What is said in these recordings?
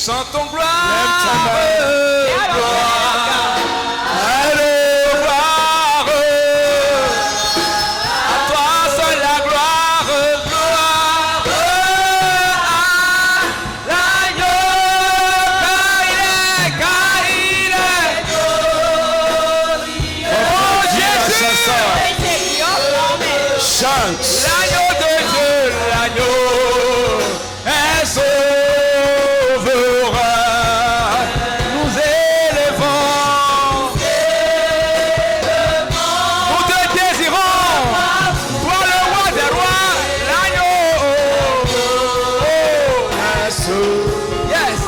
Chantons gloire, gloire, à toi seul la gloire, gloire à l'agneau, car il est glorieux. Oh Jésus, chante. L'agneau de Dieu, l'agneau est sauveur. Nous élevons, nous te désirons, toi le roi des rois, l'agneau est sauveur. Yes,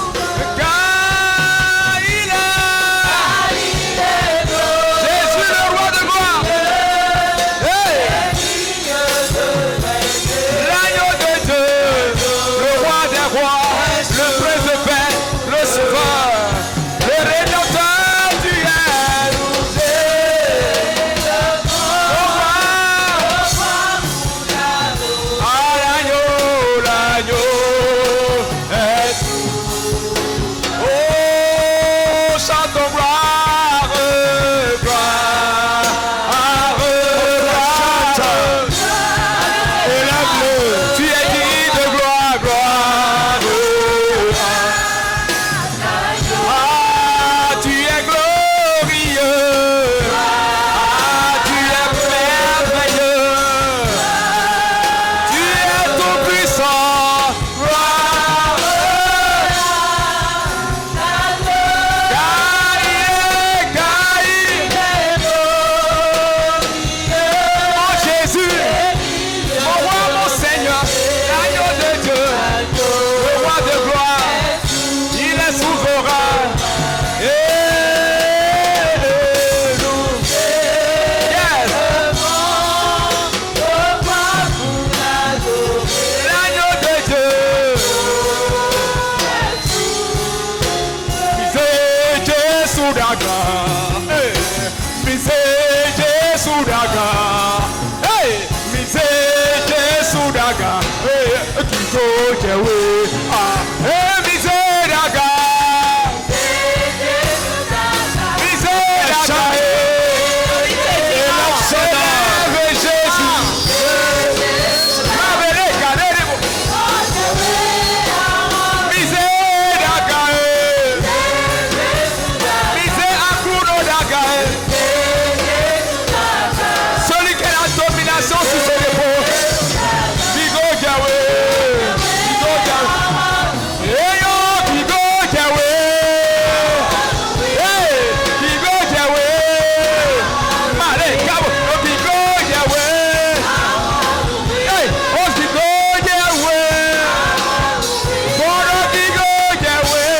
car il est Jésus le roi de gloire. Hey. L'agneau de Dieu, le roi des rois, le prince de paix, le sauveur, le rédempteur du ciel. Nous élevons, l'agneau, l'agneau est. Oh, chantons gloire, gloire, gloire. Élève-le, tu es digne de gloire, gloire. Ah, tu es glorieux. Ah, tu es merveilleux. Tu es tout puissant. Gloire. Car il est glorieux. Oh Jésus, mon roi, mon Seigneur, l'agneau de Dieu, le roi de gloire, il est souverain. Et nous, yes, l'agneau de Dieu, misé Jésus daga, misé Jésus daga, misé Jésus daga, kiko jewe, misé daga, misé daga, élève Jésus, lavez-les, gardez-les, misé daga, misé akuno daga, celui qui a la domination sur ses épaules. Bigo Yahweh, Bigo Yahweh, hey yo, Bigo Yahweh, hey, Bigo Yahweh, allez, cabo, oh Bigo Yahweh, hey, oh Bigo Yahweh, oh Bigo Yahweh,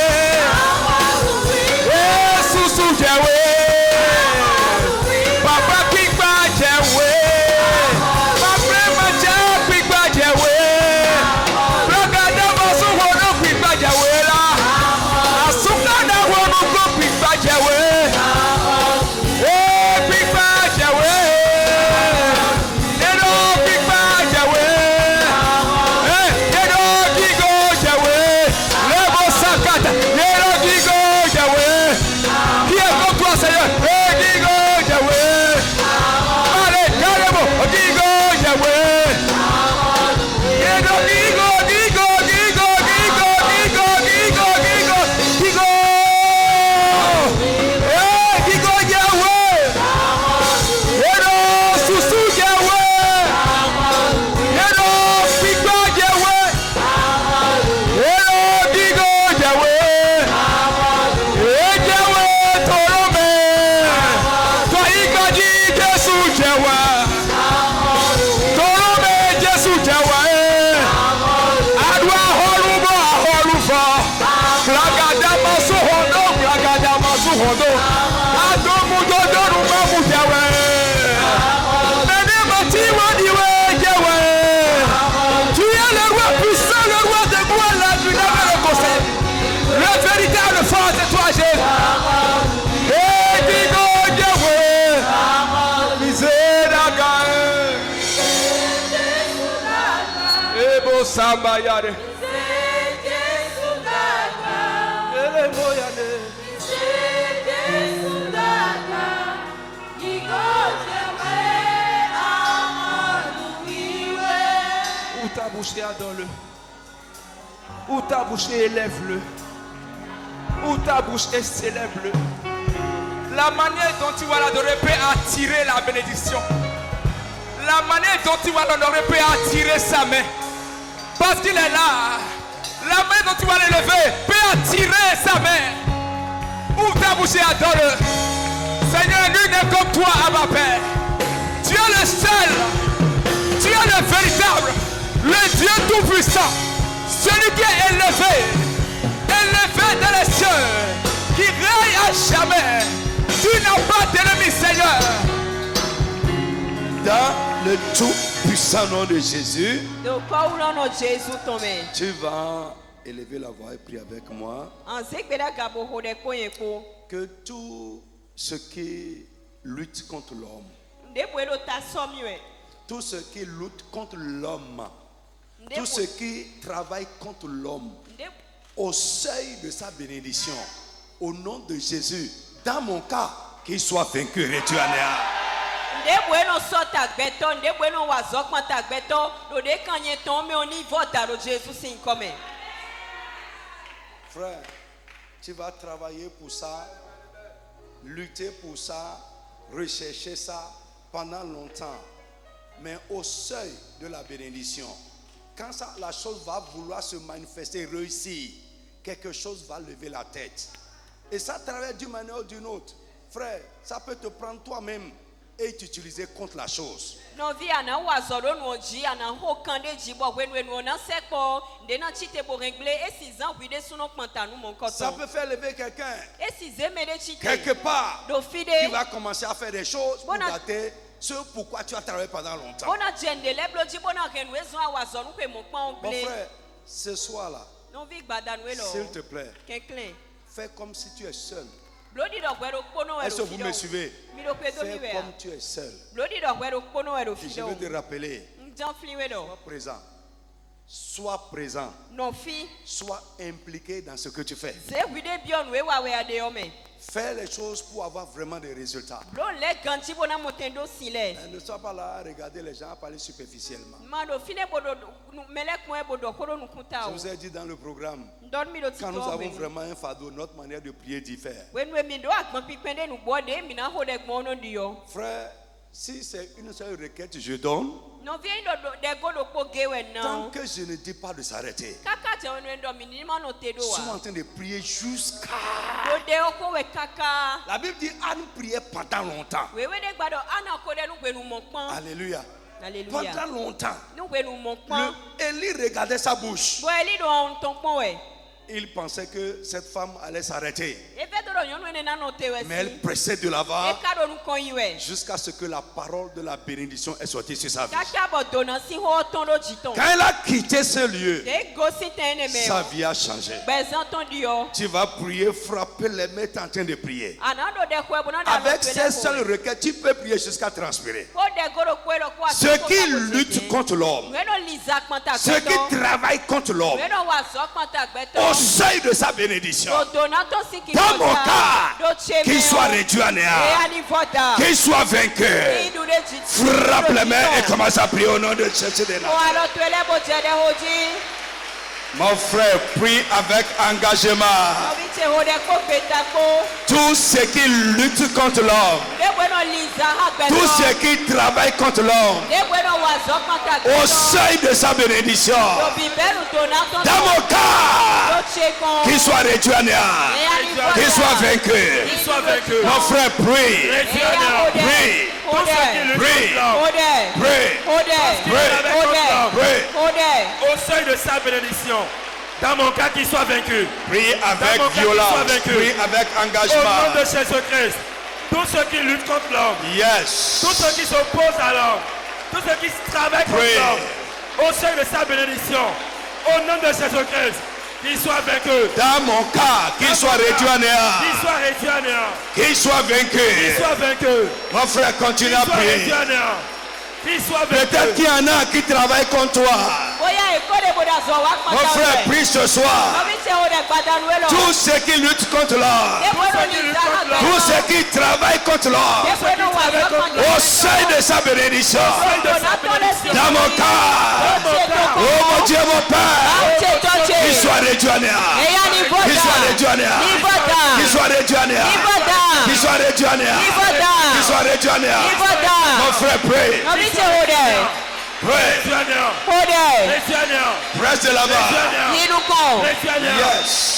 hey, Susu Yahweh, Papa Kikba Yahweh. Le véritable force de toi, Jésus. Samba yare. bouche et adore-le. Ouvre ta bouche et élève-le. Ouvre ta bouche et célèbre-le. La manière dont tu vas l'adorer peut attirer la bénédiction. La manière dont tu vas l'honorer peut attirer sa main. Parce qu'il est là. La main dont tu vas l'élever peut attirer sa main. Ouvre ta bouche et adore-le. Seigneur, nul n'est comme toi, Abba Père. Tu es le seul. Tu es le véritable. Le Dieu tout-puissant. Celui qui est élevé. Élevé dans les cieux. Qui règne à jamais. Tu n'as pas d'ennemi, Seigneur. Dans le tout-puissant nom de Jésus, tu vas élever la voix et prier avec moi. Que tout ce qui lutte contre l'homme, tout ce qui lutte contre l'homme, tout ce qui travaille contre l'homme, au seuil de sa bénédiction, au nom de Jésus, dans mon cas, qu'il soit vaincu, réduit à néant. Frère, tu vas travailler pour ça, lutter pour ça, rechercher ça pendant longtemps. Mais au seuil de la bénédiction, quand ça, la chose va vouloir se manifester, réussir, quelque chose va lever la tête. Et ça travaille d'une manière ou d'une autre. Frère, ça peut te prendre toi-même et t'utiliser contre la chose. Ça peut faire lever quelqu'un quelque part qui va commencer à faire des choses pour dater ce pourquoi tu as travaillé pendant longtemps. Mon frère, ce soir-là, s'il te plaît, fais comme si tu es seul. Est-ce que vous me suivez? Fais comme tu es seul. Et je veux te rappeler, sois présent. Sois présent. Sois impliqué dans ce que tu fais. Fais les choses pour avoir vraiment des résultats. Ne sois pas là à regarder les gens à parler superficiellement. Je vous ai dit dans le programme, quand nous avons vraiment un fardeau, notre manière de prier diffère. Frère, si c'est une seule requête, je donne. Tant que je ne dis pas de s'arrêter, je suis en train de prier jusqu'à... La Bible dit Anne priait pendant longtemps. Alléluia. Pendant longtemps. Élie regardait sa bouche. Il pensait que cette femme allait s'arrêter. Mais elle pressait de l'avant jusqu'à ce que la parole de la bénédiction est sortie sur sa vie. Quand elle a quitté ce lieu, sa vie a changé. Tu vas prier, frapper les mains, tu es en train de prier. Avec ces seules requêtes, tu peux prier jusqu'à transpirer. Ceux qui luttent contre l'homme, ceux qui travaillent contre l'homme, au seuil de sa bénédiction, dans mon cas, qu'il soit réduit à néant, qu'il soit vaincu. Frappe les mains et commence à prier au nom de Jésus de Nazareth. Mon frère, prie avec engagement. Tous ceux qui luttent contre l'homme, tous ceux qui travaillent contre l'homme, au seuil de sa bénédiction, dans mon cas, qu'il soit réduit à néant, qu'il soit vaincu. Mon frère, prie. Prie. Au seuil de sa bénédiction, dans mon cas, qu'il soit vaincu. Prie avec violence, prie avec engagement. Au nom de Jésus-Christ, tous ceux qui luttent contre l'homme, tous ceux qui s'opposent à l'homme, tous ceux qui travaillent contre l'homme, au seuil de sa bénédiction, au nom de Jésus-Christ, qu'il soit vaincu. Dans mon cas, qu'il soit réduit à néant. Qu'il soit réduit à néant. Qu'il soit vaincu. Qu'il soit vaincu. Mon frère, continue à prier. Peut-être qu'il y en a qui travaillent contre toi. Mon frère, prie ce soir. Tous ceux qui luttent contre l'or, tous ceux qui travaillent contre l'or, au sein de sa bénédiction, dans mon cœur, oh mon Dieu, mon Père, qu'il soit réduit à néant, qu'il soit réduit à néant, qu'il soit réduit à néant, qu'il soit réduit à néant, qu'il soit réduit à néant. Mon frère, prie. Pray. Press de là-bas.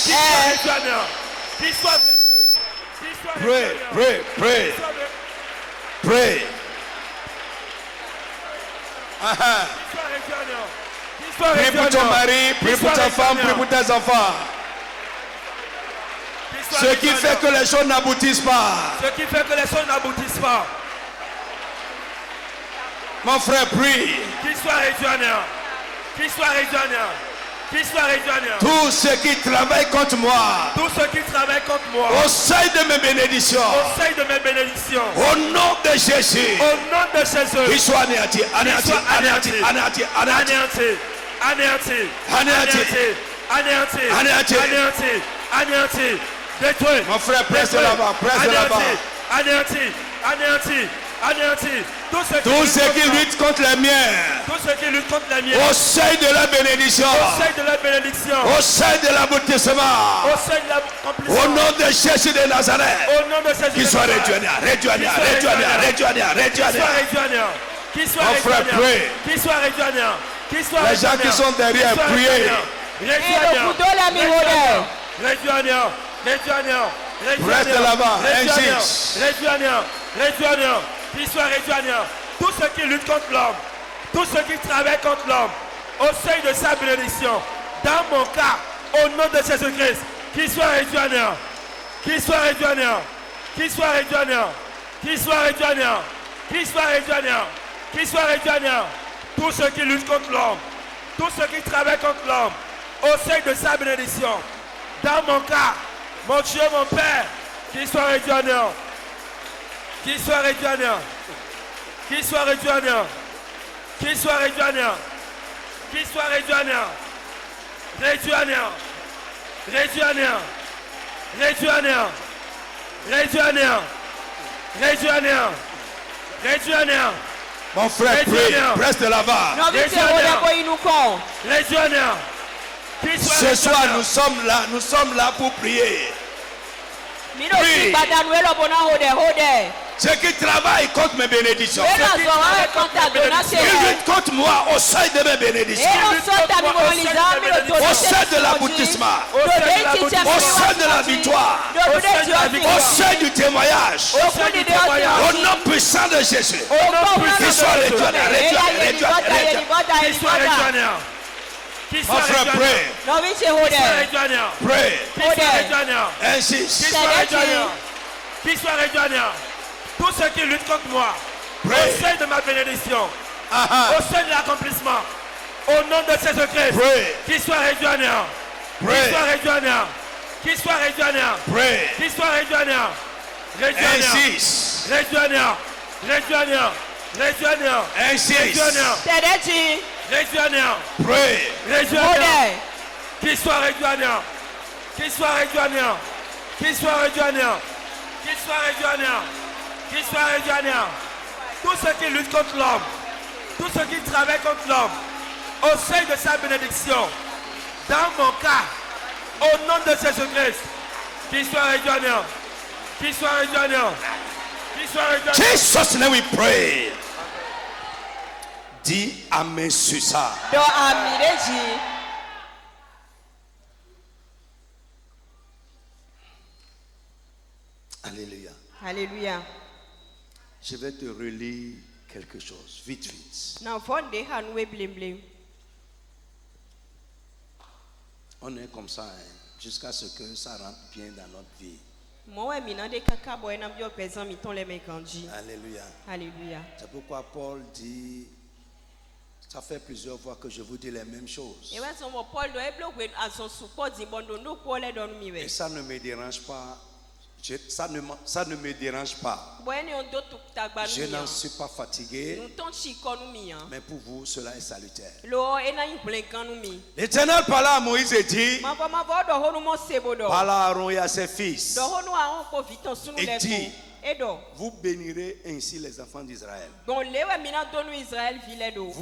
Yes. Pray, pray, pray. Pray. Prie pour ton mari, prie pour ta femme, prie pour tes enfants. Ce qui fait que les choses n'aboutissent pas. Mon frère, prie. Qu'il soit réduit à néant. Qu'il soit réduit à néant. Qu'il soit réduit à néant. Tous ceux qui travaillent contre moi. Tous ceux qui travaillent contre moi. Au sein de mes bénédictions. Au sein de mes bénédictions. Au nom de Jésus. Au nom de Jésus. Qu'ils soient anéantis. Anéantis. Anéantis. Anéantis. Anéantis. Anéantis. Anéantis. Anéantis. Anéantis. Anéantis. Anéantis. Détruit. Mon frère, presse de là-bas. Presse de là-bas. Anéantis. Anéantis. Anéantis. Tous ceux qui luttent contre les miens. Tous ceux qui luttent contre les miens. Au sein de la bénédiction. Au sein de la bénédiction. Au sein de l'aboutissement. Au sein de l'accomplissement. Au nom de Jésus de Nazareth. Au nom de Jésus. Qu'il soit réduit à néant. Réduit à néant. Réduit à néant. Réduit à néant. Réduit à néant. Qu'il soit réduit à néant. Qu'il soit réduit à néant. Qu'il soit réduit à néant. Les gens qui sont derrière, priez. Réduit à néant. Réduit à néant. Réduit à néant. Reste là-bas. Insiste. Réduit à néant. Réduit à néant. Qu'il soit réduit à néant. Tous ceux qui luttent contre l'homme, tous ceux qui travaillent contre l'homme, au sein de sa bénédiction, dans mon cas, au nom de Jésus-Christ, qu'il soit réduit à néant. Qu'il soit réduit à néant. Qu'il soit réduit à néant. Qu'il soit réduit à néant. Qu'il soit réduit à néant. Qu'il soit réduit à néant. Tous ceux qui luttent contre l'homme, tous ceux qui travaillent contre l'homme, au sein de sa bénédiction, dans mon cas, mon Dieu, mon Père, qu'il soit réduit à néant. Qu'il soit réduit à néant. Qu'il soit réduit à néant. Qu'il soit réduit à néant. Qu'il soit réduit à néant. Réduit à néant. Réduit à néant. Réduit à néant. Réduit à néant. Réduit à néant. Réduit à néant. Mon frère, prie. Presse de là-bas. Réduit à néant. Ce soir, nous sommes là pour prier. Prie. Ceux qui travaillent contre mes bénédictions. Ils luttent contre moi au sein de mes bénédictions. Au sein de l'aboutissement. Au sein de la victoire. Au sein du témoignage. Au nom puissant de Jésus. Qu'il soit réduit à néant. Mon frère, prie. Prie. Insiste. Qu'il soit réduit à néant. Tous ceux qui luttent contre moi, au sein de ma bénédiction, au sein de l'accomplissement, au nom de Jésus-Christ, qu'il soit réduit à néant. Qu'il soit réduit à néant. Qu'il soit réduit à néant. Qu'il soit réduit à néant. Réduit à néant. Réduit à néant. Réduit à néant. Réduit à néant. Réduit à néant. Réduit à néant. Réduit à néant. Qu'il soit réduit à néant. Qu'il soit réduit à néant. Qu'il soit réduit à néant. Qu'il soit réduit à néant. Qu'il soit réduit à néant. Tous ceux qui luttent contre l'homme, tous ceux qui travaillent contre l'homme, au sein de sa bénédiction, dans mon cas, au nom de Jésus-Christ, qu'il soit réduit à néant. Qu'il soit réduit à néant. Qu'il soit réduit à néant. Jesus' name we pray. Dis amen sur ça. Alléluia. Alléluia. Je vais te relire quelque chose, vite, vite. On est comme ça, hein, jusqu'à ce que ça rentre bien dans notre vie. Alléluia. Alléluia. C'est pourquoi Paul dit, ça fait plusieurs fois que je vous dis les mêmes choses. Et ça ne me dérange pas. Ça ne me dérange pas. Je n'en suis pas fatigué. Mais pour vous, cela est salutaire. L'Éternel parla à Moïse et dit, parla à Aaron et à ses fils. Et dit, vous bénirez ainsi les enfants d'Israël. Vous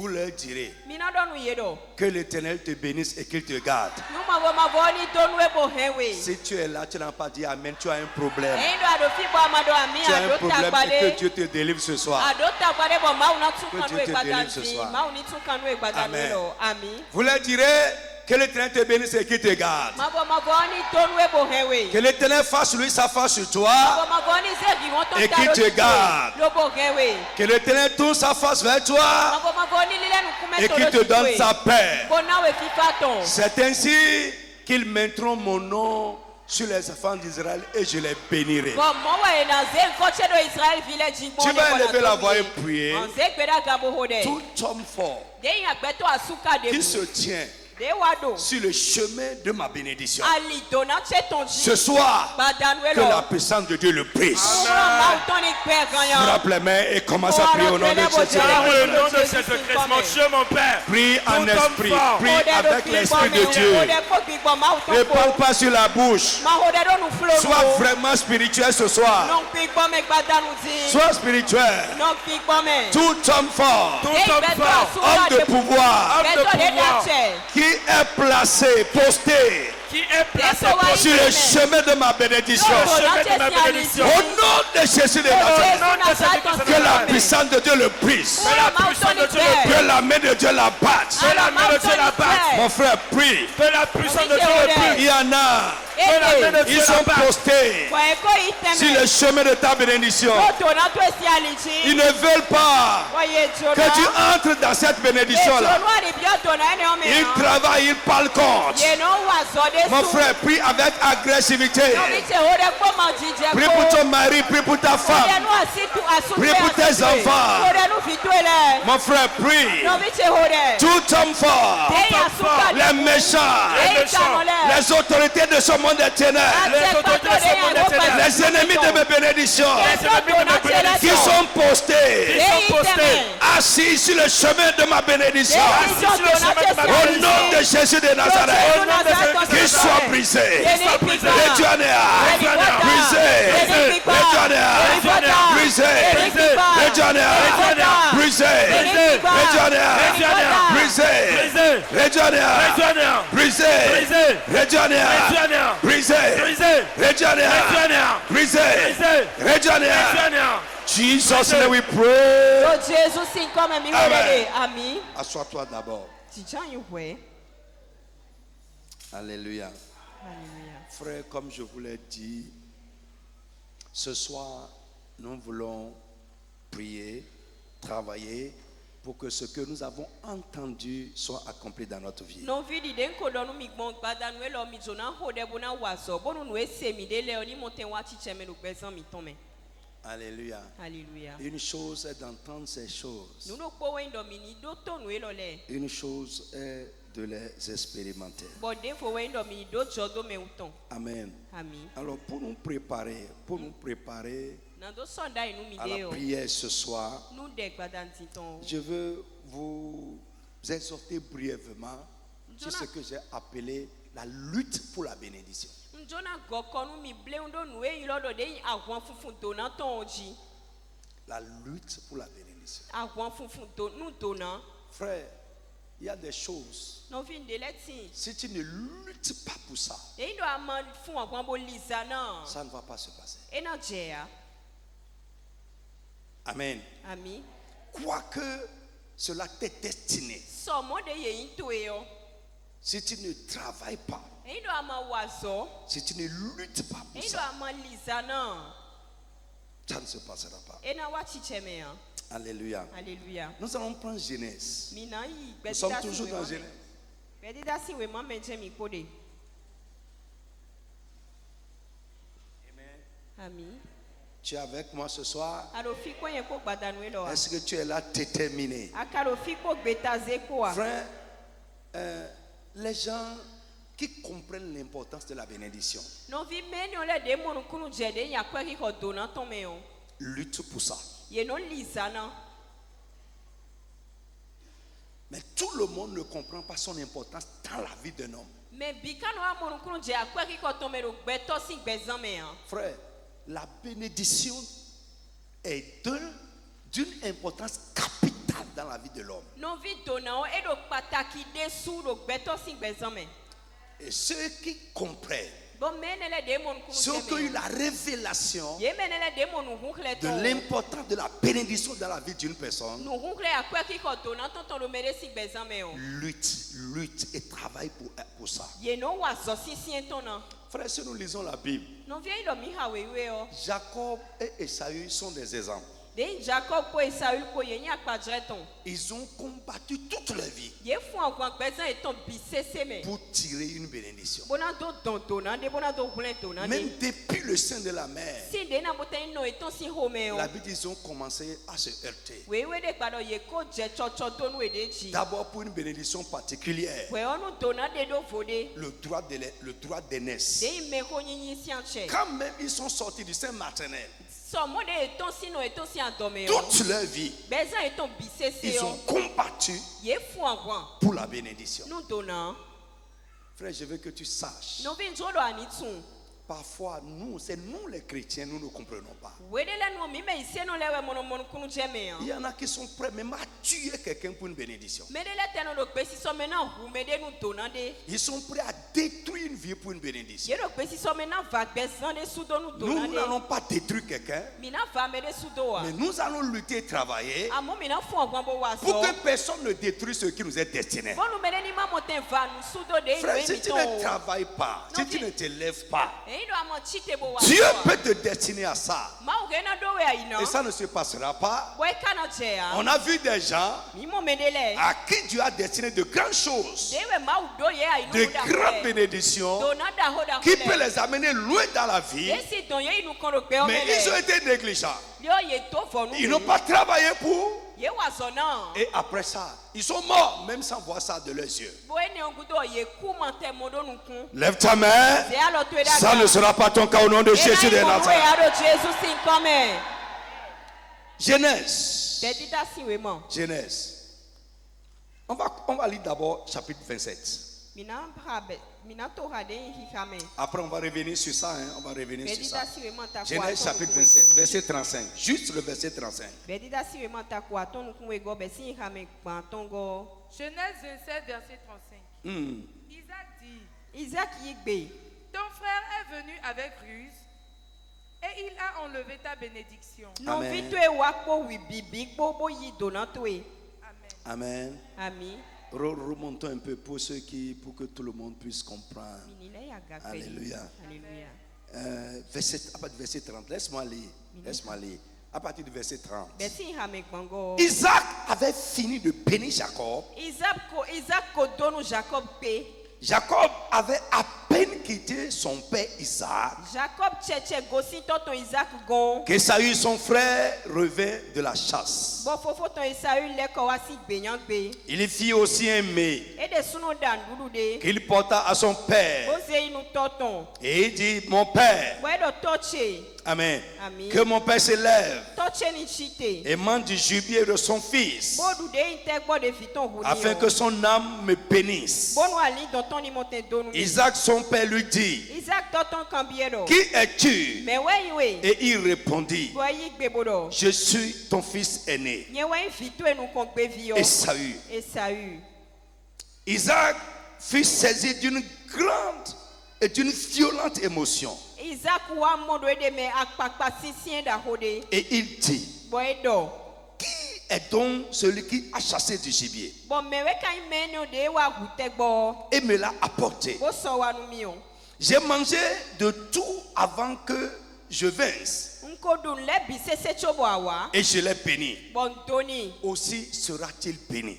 leur direz que l'Éternel te bénisse et qu'il te garde. Si tu es là, tu n'as pas dit Amen, tu as un problème. Tu as un problème et que Dieu te délivre ce soir. Que Dieu te délivre ce soir. Amen. Vous leur direz que l'Éternel te bénisse et qu'il te garde. Que l'Éternel fasse lui sa face sur toi et qu'il te garde. Que l'Éternel tourne sa face vers toi et qu'il te donne sa paix. C'est ainsi qu'ils mettront mon nom sur les enfants d'Israël et je les bénirai. Tu vas élever la voix et prier. Tout homme fort qui se tient sur le chemin de ma bénédiction. Ce soir, que la puissance de Dieu le brise. Frappe les mains et commence à prier au nom de Jésus. Mon Dieu, mon Père. Prie en esprit. Prie avec l'Esprit de Dieu. Ne parle pas sur la bouche. Sois vraiment spirituel ce soir. Sois spirituel. Tout homme fort, homme de pouvoir, qui est placé, posté sur le chemin de ma bénédiction. Au nom de Jésus de Nazareth, que la puissance de Dieu le brise. Que la main de Dieu la batte. Mon frère, prie. Il y en a. Ils sont postés sur le chemin de ta bénédiction. Ils ne veulent pas que tu entres dans cette bénédiction-là. Ils travaillent, ils parlent contre. Mon frère, prie avec agressivité. Prie pour ton mari, prie pour ta femme. Prie pour tes enfants. Mon frère, prie. Tout homme fort, les méchants, les autorités de ce monde des ténèbres, les ennemis de mes bénédictions, qui sont postés, assis sur le chemin de ma bénédiction. Au nom de Jésus de Nazareth, qu'ils soient brisés. Les Dianéas, brisés. Les Dianéas, brisés. Les Dianéas, brisés. Les Dianéas, brisés. Les Dianéas, brisés. Les Dianéas, brisés. Les Dianéas, brisés. Les Dianéas. Jesus, let we pray. Amen. Assois-toi d'abord. Alléluia. Frère, comme je vous l'ai dit, ce soir, nous voulons prier, travailler pour que ce que nous avons entendu soit accompli dans notre vie. Alléluia. Alléluia. Une chose est d'entendre ces choses. Une chose est de les expérimenter. Amen. Alors pour nous préparer à la prière ce soir, je veux vous exhorter brièvement sur ce que j'ai appelé la lutte pour la bénédiction. La lutte pour la bénédiction. Frère, il y a des choses. Si tu ne luttes pas pour ça, ça ne va pas se passer. Amen. Quoique cela t'est destiné, si tu ne travailles pas, si tu ne luttes pas pour ça, ça ne se passera pas. Alléluia. Nous allons prendre Genèse. Nous sommes toujours dans Genèse. Amen. Tu es avec moi ce soir? Est-ce que tu es là déterminé? Frère, les gens qui comprennent l'importance de la bénédiction. Lutte pour ça. Mais tout le monde ne comprend pas son importance dans la vie d'un homme. Frère, la bénédiction est d'une importance capitale dans la vie de l'homme. Et ceux qui comprennent, ceux qui ont eu la révélation de l'importance de la bénédiction dans la vie d'une personne, lutte et travaille pour ça. Frère, si nous lisons la Bible, Jacob et Esaü sont des exemples. Ils ont combattu toute leur vie pour tirer une bénédiction. Même depuis le sein de la mère, la Bible dit qu'ils ont commencé à se heurter. D'abord pour une bénédiction particulière, le droit d'aînesse. Quand même ils sont sortis du sein maternel, toute leur vie, ils ont combattu pour la bénédiction. Frère, je veux que tu saches. Parfois, c'est nous les chrétiens, nous ne comprenons pas. Il y en a qui sont prêts même à tuer quelqu'un pour une bénédiction. Ils sont prêts à détruire une vie pour une bénédiction. Nous n'allons pas détruire quelqu'un, mais nous allons lutter et travailler pour que personne ne détruise ce qui nous est destiné. Frère, si tu ne travailles pas, si tu ne te lèves pas, Dieu peut te destiner à ça. Et ça ne se passera pas. On a vu des gens à qui Dieu a destiné de grandes choses, de grandes bénédictions qui peuvent les amener loin dans la vie. Mais ils ont été négligents. Ils n'ont pas travaillé pour. Et après ça, ils sont morts même sans voir ça de leurs yeux. Lève ta main. Ça ne sera pas ton cas au nom de Jésus de Nazareth. Genèse. On va lire d'abord chapitre 27. Après on va revenir sur ça, hein? On va revenir sur ça. Genèse chapitre 27, verset 35. Juste le verset 35. Genèse 27, verset 35. Isaac dit, ton frère est venu avec ruse et il a enlevé ta bénédiction. Amen. Amen. Remontons un peu pour que tout le monde puisse comprendre. Alléluia. Verset 30. Laisse-moi lire. À partir du verset 30. Isaac avait fini de bénir Jacob. Jacob avait à peine quitté son père Isaac qu'Ésaü, son frère, revint de la chasse. Il y fit aussi un mets qu'il porta à son père. Et il dit, mon père, Amen. Que mon père se lève et mange du gibier de son fils, afin que son âme me bénisse. Isaac, son père, lui dit, qui es-tu? Et il répondit, je suis ton fils aîné, Ésaü. Isaac fut saisi d'une grande et d'une violente émotion. Et il dit, qui est donc celui qui a chassé du gibier et me l'a apporté? J'ai mangé de tout avant que je vinsse et je l'ai béni. Aussi sera-t-il béni.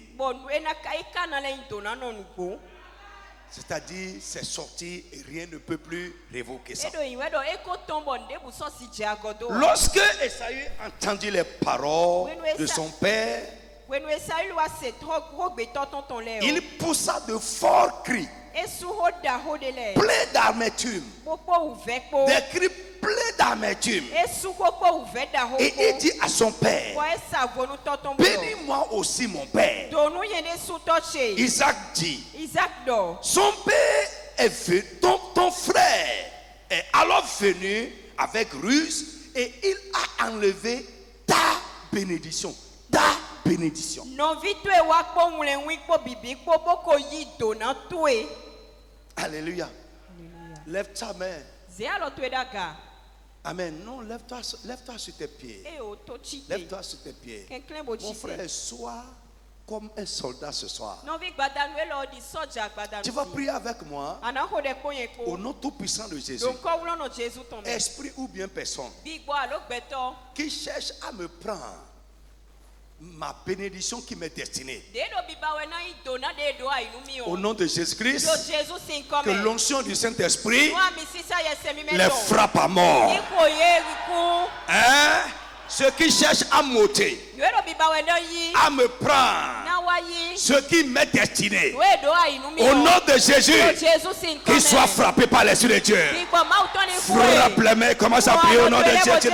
C'est-à-dire, c'est sorti et rien ne peut plus révoquer ça. Lorsque Ésaü entendit les paroles de son père, il poussa de forts cris plein d'amertume. Des cris pleins d'amertume. Et il dit à son père, bénis-moi aussi mon père. Isaac dit, son père est venu, ton frère est alors venu avec ruse et il a enlevé ta bénédiction. Ta bénédiction. Alléluia. Lève ta main. Amen. Non, lève-toi sur tes pieds. Lève-toi sur tes pieds. Mon frère, sois comme un soldat ce soir. Tu vas prier avec moi au nom tout puissant de Jésus. Esprit ou bien personne qui cherche à me prendre ma bénédiction qui m'est destinée. Au nom de Jésus-Christ, que l'onction du Saint-Esprit les frappe à mort. Hein? Ceux qui cherchent à m'ôter, à me prendre ce qui m'est destiné, au nom de Jésus, qu'ils soient frappés par l'Esprit de Dieu. Frappe les mains, commence à prier au nom de Jésus.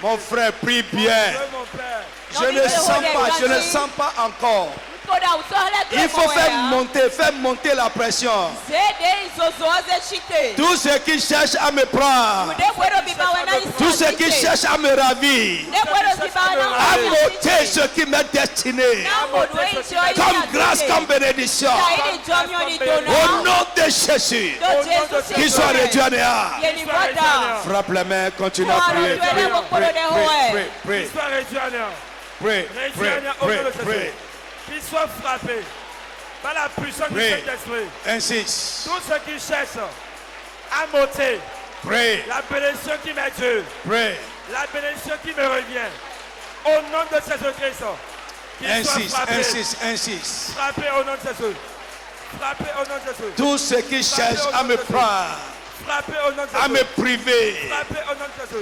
Mon frère, prie bien. Je ne sens pas encore. Il faut faire monter la pression. Tous ceux qui cherchent à me prendre, tous ceux qui cherchent à me ravir, à m'ôter ce qui m'est destiné, comme grâce, comme bénédiction, au nom de Jésus, qu'ils soient réduits à néant. Frappe les mains, continue à prier. Prie. Qu'ils soient frappés par la puissance du Saint-Esprit. Insiste. Tous ceux qui cherchent à m'ôter la bénédiction qui m'est due, la bénédiction qui me revient, au nom de Jésus-Christ, qu'ils soient frappés. Insiste. Frappés au nom de Jésus. Frappés au nom de Jésus. Tous ceux qui cherchent à me prendre, à me priver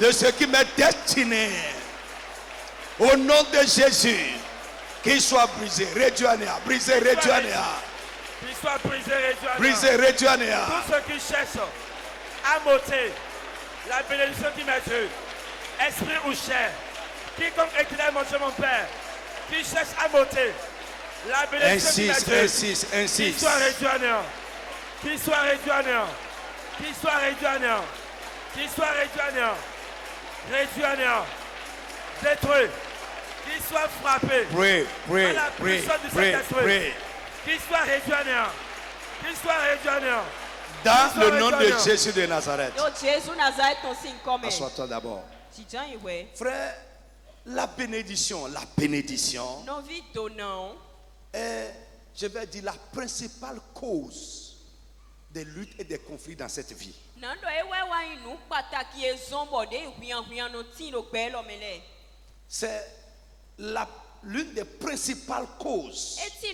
de ce qui m'est destiné, au nom de Jésus, qu'il soit brisé, réduit à néant, brisé, réduit à néant. Qu'il soit brisé, réduit à néant. Tous ceux qui cherchent à m'ôter la bénédiction qui m'est due, esprit ou chair, quiconque éclaire mon Dieu, mon Père, qui cherche à m'ôter la bénédiction qui m'est due, insiste. Qu'il soit réduit à néant. Qu'il soit réduit à néant. Qu'il soit réduit à néant. Qu'il soit réduit à néant. Réduit à néant. Détruit. Qu'il soit frappé par la puissance du Saint-Esprit. Qu'il soit réduit à néant. Qu'il soit réduit à néant. Dans le nom de Jésus de Nazareth. Assois-toi d'abord. Frère, la bénédiction est, je vais dire, la principale cause des luttes et des conflits dans cette vie. C'est l'une des principales causes des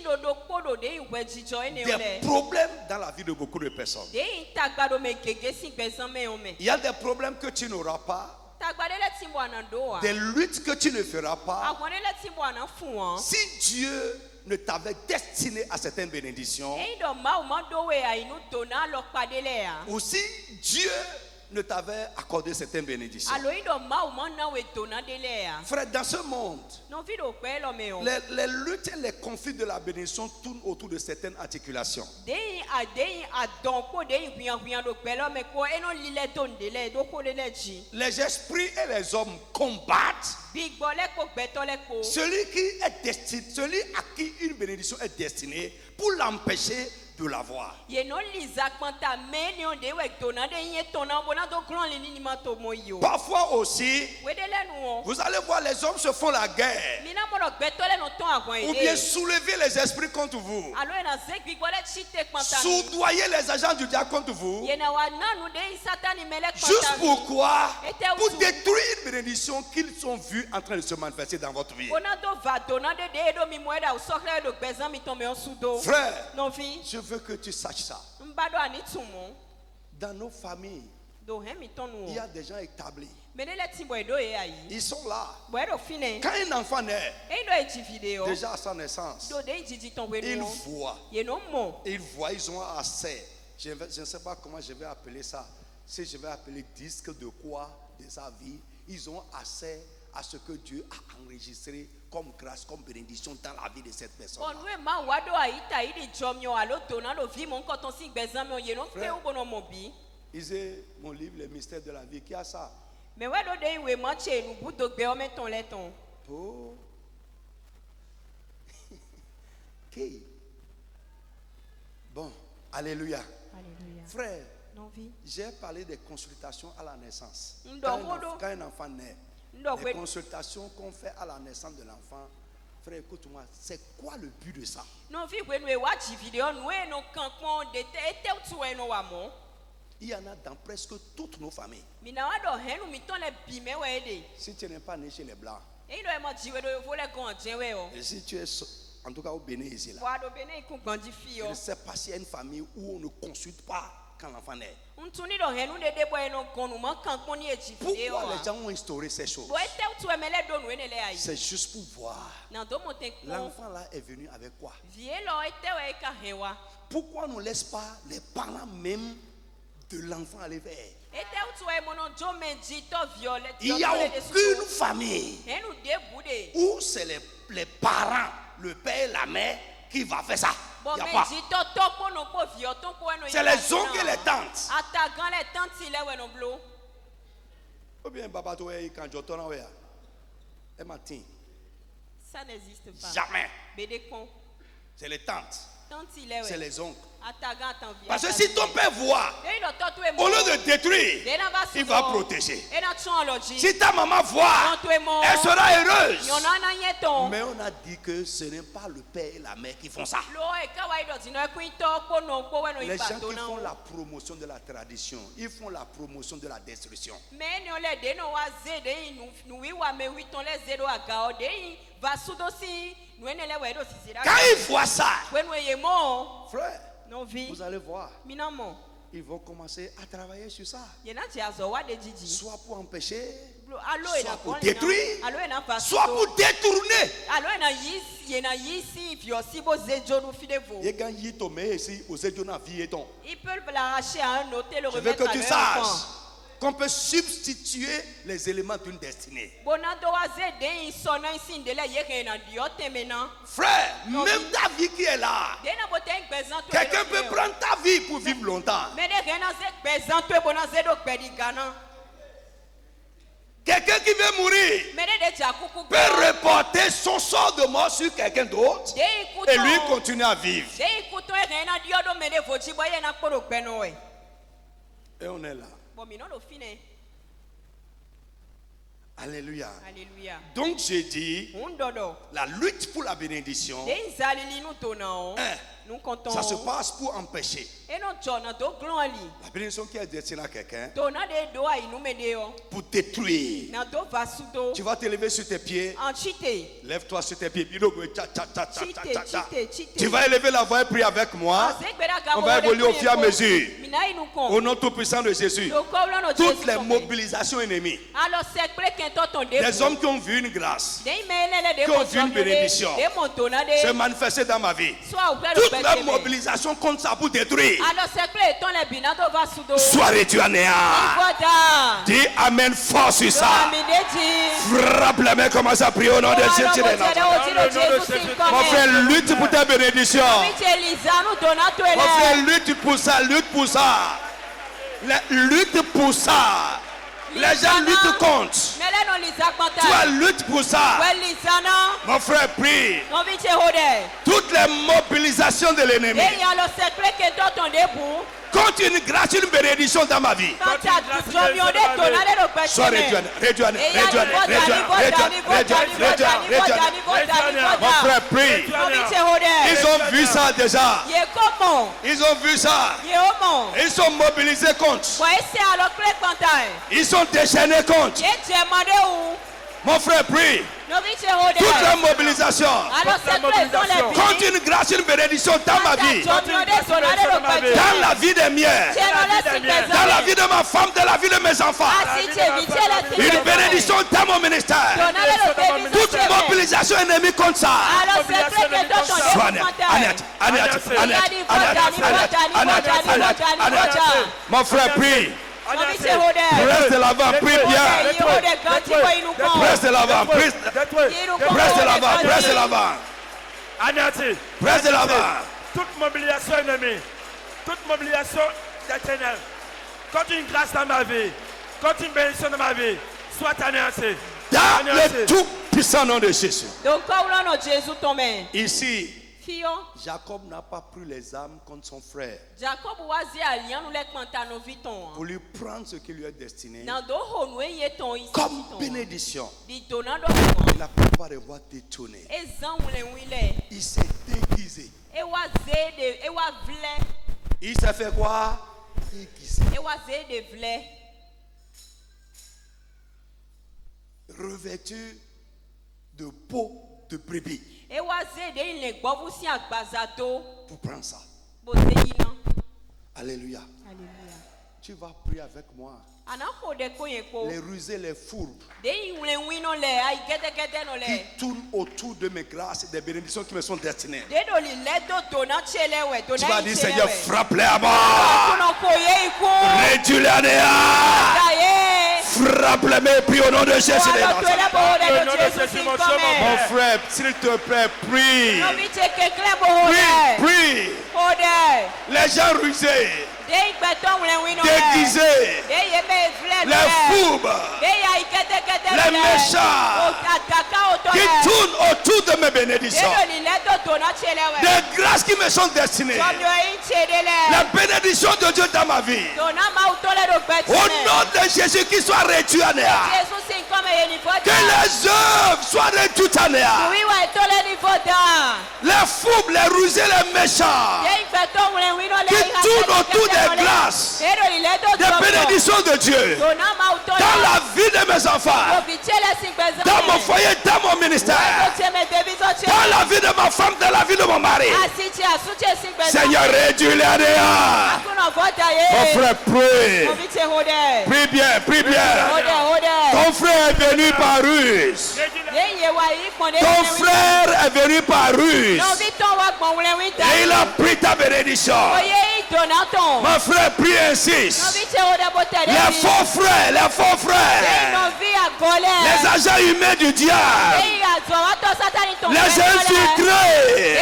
problèmes dans la vie de beaucoup de personnes. Il y a des problèmes que tu n'auras pas, des luttes que tu ne feras pas, si Dieu ne t'avait destiné à certaines bénédictions, ou si Dieu ne t'avait accordé certaines bénédictions. Frère, dans ce monde, les luttes et les conflits de la bénédiction tournent autour de certaines articulations. Les esprits et les hommes combattent celui à qui une bénédiction est destinée pour l'empêcher de l'avoir. Parfois aussi, vous allez voir, les hommes se font la guerre ou bien soulever les esprits contre vous, soudoyer les agents du diable contre vous. Juste pourquoi? Pour détruire une bénédiction qu'ils ont vue en train de se manifester dans votre vie. Frère, je veux que tu saches ça. Dans nos familles, Il y a des gens établis. Ils sont là. Quand un enfant naît, déjà à sa naissance, ils voient, ils ont accès. Je ne sais pas comment je vais appeler ça. Si je vais appeler disque de quoi de sa vie, ils ont accès à ce que Dieu a enregistré comme grâce, comme bénédiction dans la vie de cette personne. Lisez mon livre, Les mystères de la vie. Qui a ça? Oh. Okay. Bon, alléluia. Frère, j'ai parlé des consultations à la naissance. Quand un enfant naît, les consultations qu'on fait à la naissance de l'enfant, frère, écoute-moi, c'est quoi le but de ça? Il y en a dans presque toutes nos familles. Si tu n'es pas né chez les Blancs, et si tu es en tout cas au Bénin ici, là, je ne sais pas s'il y a une famille où on ne consulte pas quand l'enfant naît. Pourquoi les gens ont instauré ces choses? C'est juste pour voir. L'enfant là est venu avec quoi? Pourquoi on ne laisse pas les parents même de l'enfant aller vers? Il n'y a aucune famille où c'est les parents, le père et la mère qui va faire ça. Il n'y a pas. C'est les oncles et les tantes. Ou bien papa toi quand je tourne ouais. Et matin. Ça n'existe pas. Jamais. C'est les tantes. C'est les oncles. Parce que si ton père voit, au lieu de détruire, il va protéger. Si ta maman voit, elle sera heureuse. Mais on a dit que ce n'est pas le père et la mère qui font ça. Les gens qui font la promotion de la tradition, ils font la promotion de la destruction. Quand ils voient ça, frère, vous allez voir, ils vont commencer à travailler sur ça. Soit pour empêcher, soit pour détruire, soit pour détourner. Ils peuvent l'arracher à un autre. Je veux que tu saches qu'on peut substituer les éléments d'une destinée. Frère, même ta vie qui est là, quelqu'un peut prendre ta vie pour vivre longtemps. Quelqu'un qui veut mourir peut reporter son sort de mort sur quelqu'un d'autre et lui continuer à vivre. Et on est là. Alléluia. Donc j'ai dit, la lutte pour la bénédiction, ça se passe pour empêcher. La bénédiction qui est destinée à quelqu'un, pour détruire. Tu vas te lever sur tes pieds. Lève-toi sur tes pieds. Tu vas élever la voix et prier avec moi. On va évoluer au fur et à mesure. Au nom tout puissant de Jésus. Toutes les mobilisations ennemies, des hommes qui ont vu une grâce, qui ont vu une bénédiction se manifester dans ma vie, toute la mobilisation contre ça pour détruire, soit réduit à néant. Dis Amen fort sur ça. Frappe la main, commence à prier au nom de Jésus. Mon frère, lutte pour ta bénédiction. Mon frère, lutte pour ça, lutte pour ça. Lutte pour ça. Les gens luttent contre. Toi, lutte pour ça. Mon frère, prie. Toutes les mobilisations de l'ennemi contre une grâce, une bénédiction dans ma vie. Sois réduit. Mon frère, prie. Ils ont vu ça déjà. Ils ont vu ça. Ils sont mobilisés contre. Ils sont déchaînés contre. Mon frère, prie. Toute la mobilisation contre une grâce, une bénédiction dans ma vie. Dans la vie des miens. Dans la vie de ma femme, dans la vie de mes enfants. Une bénédiction dans mon ministère. Toute mobilisation ennemie contre ça. Mon frère, prie. Presse de l'avant, prie bien. Presse de l'avant, presse de l'avant, presse de l'avant. Presse de l'avant. Toute mobilisation ennemie, toute mobilisation éternelle, quand une grâce dans ma vie, quand une bénédiction dans ma vie, soit anéantie. Dans le tout puissant nom de Jésus. Ici, Jacob n'a pas pris les armes contre son frère pour lui prendre ce qui lui est destiné comme bénédiction. Il n'a pas revoir détourné. Il s'est déguisé. Il s'est fait quoi? Déguisé. Revêtu de peau de brebis. Pour prendre ça. Alléluia. Tu vas prier avec moi. Les rusés, les fourbes qui tournent autour de mes grâces et des bénédictions qui me sont destinées. Tu vas dire, Seigneur, frappe-les à mort. Réduis-les à néant. Frappe-les, mais prie au nom de Jésus. Mon frère, s'il te plaît, prie. Prie. Les gens rusés, déguisés, les fourbes, les méchants qui tournent autour de mes bénédictions, des grâces qui me sont destinées, la bénédiction de Dieu dans ma vie, au nom de Jésus, qui soit réduit à néant, que les œuvres soient réduites à néant, les fourbes, les rusés, les méchants qui tournent autour des grâces, des bénédictions de Dieu dans la vie de mes enfants, dans mon foyer, dans mon ministère, dans la vie de ma femme, dans la vie de mon mari. Seigneur, réduis-les à néant. Mon frère, prie. Prie bien, prie bien. Ton frère est venu par ruse. Ton frère est venu par ruse. Et il a pris ta bénédiction. Mon frère, prie, insiste. Les faux frères, les agents humains du diable, les infiltrés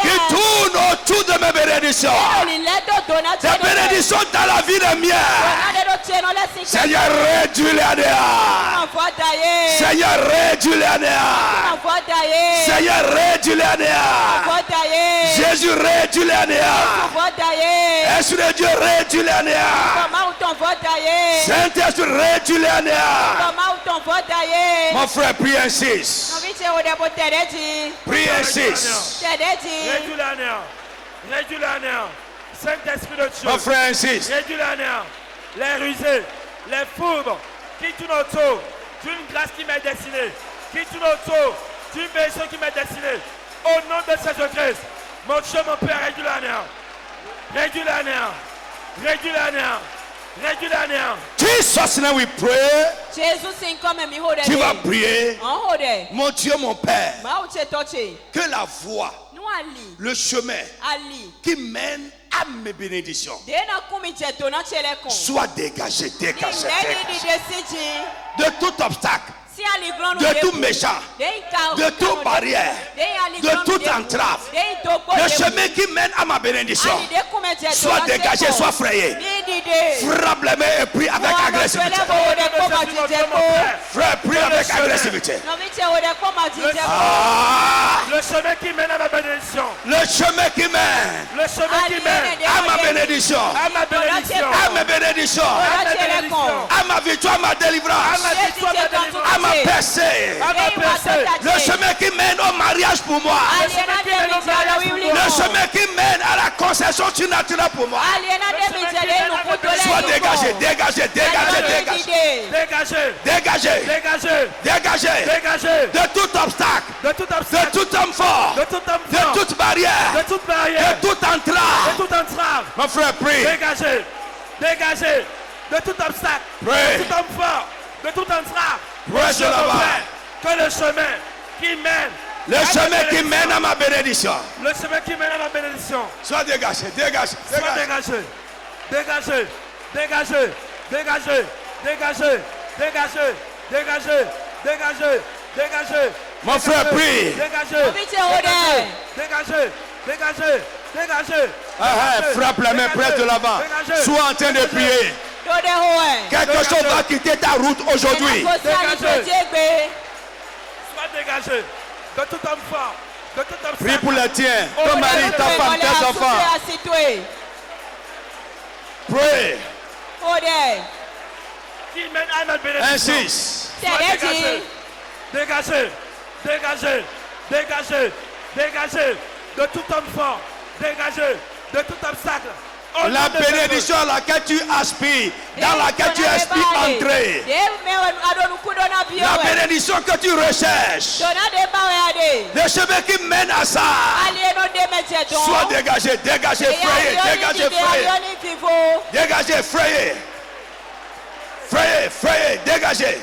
qui tournent autour de mes bénédictions, des bénédictions dans la vie de miens. Seigneur, réduis-les à néant. Seigneur, réduis-les à néant. Seigneur, réduis-les à néant. Jésus, réduis-les à néant. Esprit de Dieu, réduis-les à néant. Saint-Esprit, réduis-les à néant. Mon frère, prie, insiste. Prie, insiste. Réduis-les à néant. Réduis-les à néant. Saint-Esprit de Dieu. Mon frère, insiste. Réduis-les à néant. Les rusés, les fourbes qui tournent autour d'une grâce qui m'est destinée, qui tournent autour d'une bénédiction qui m'est destinée. Au nom de Jésus-Christ, mon Dieu, mon Père, réduis-les à néant. Réduis-les à néant. Réduis-les à néant. Réduis-les à néant. Jesus, now we pray. Tu vas prier. Mon Dieu, mon Père, que la voie, le chemin qui mène à mes bénédictions soit dégagé, dégagé. De tout obstacle, de tout méchant, de toute barrière, de toute entrave, le chemin qui mène à ma bénédiction soit dégagé, soit frayé. Frappe les mains et prie avec agressivité. Frère, prie avec agressivité. Le chemin qui mène à ma bénédiction. Le chemin qui mène Le chemin qui mène à ma bénédiction bénédiction. À ma bénédiction. À mes bénédictions. À ma victoire, ma délivrance. À ma percée. Le chemin qui mène au mariage pour moi. Le chemin qui mène à la conception surnaturelle pour moi. Sois dégagé, dégagé, dégagé, dégagé. Dégagé, dégagé, dégagé, dégagé. De tout obstacle, de tout homme fort, de toute barrière, de toute entrave. Mon frère, prie. Dégagé, dégagé. De tout obstacle, de tout homme fort, de toute entrave. Que le chemin qui mène. Le chemin qui mène à ma bénédiction. Le chemin qui mène à ma bénédiction. Sois dégagé, dégagé. Sois dégagé. Dégagé. Dégagé. Dégagé. Dégagé. Dégagé. Dégagé. Dégagé. Dégagé. Mon frère, prie. Dégagé. Dégagé. Dégagé. Dégagé. Frappe la main près de l'avant. Sois en train de prier. Quelque chose va quitter ta route aujourd'hui. Dégagé. Sois dégagé. De tout homme fort. De tout homme. Prie pour les tiens. Ton mari, ta femme, tes enfants. Prie. Qui mène à notre bénédiction. Insiste. Dégagé. Dégagé. Dégagé. Dégagé. Dégagé. De tout homme fort. Dégagé. De tout obstacle. La bénédiction à laquelle tu aspires, dans laquelle tu aspires entrer. La bénédiction que tu recherches. Le chemin qui mène à ça. Sois dégagé, dégagé, frayé, dégagé, frayé. Dégagé, frayé. Frayé, frayé, dégagé.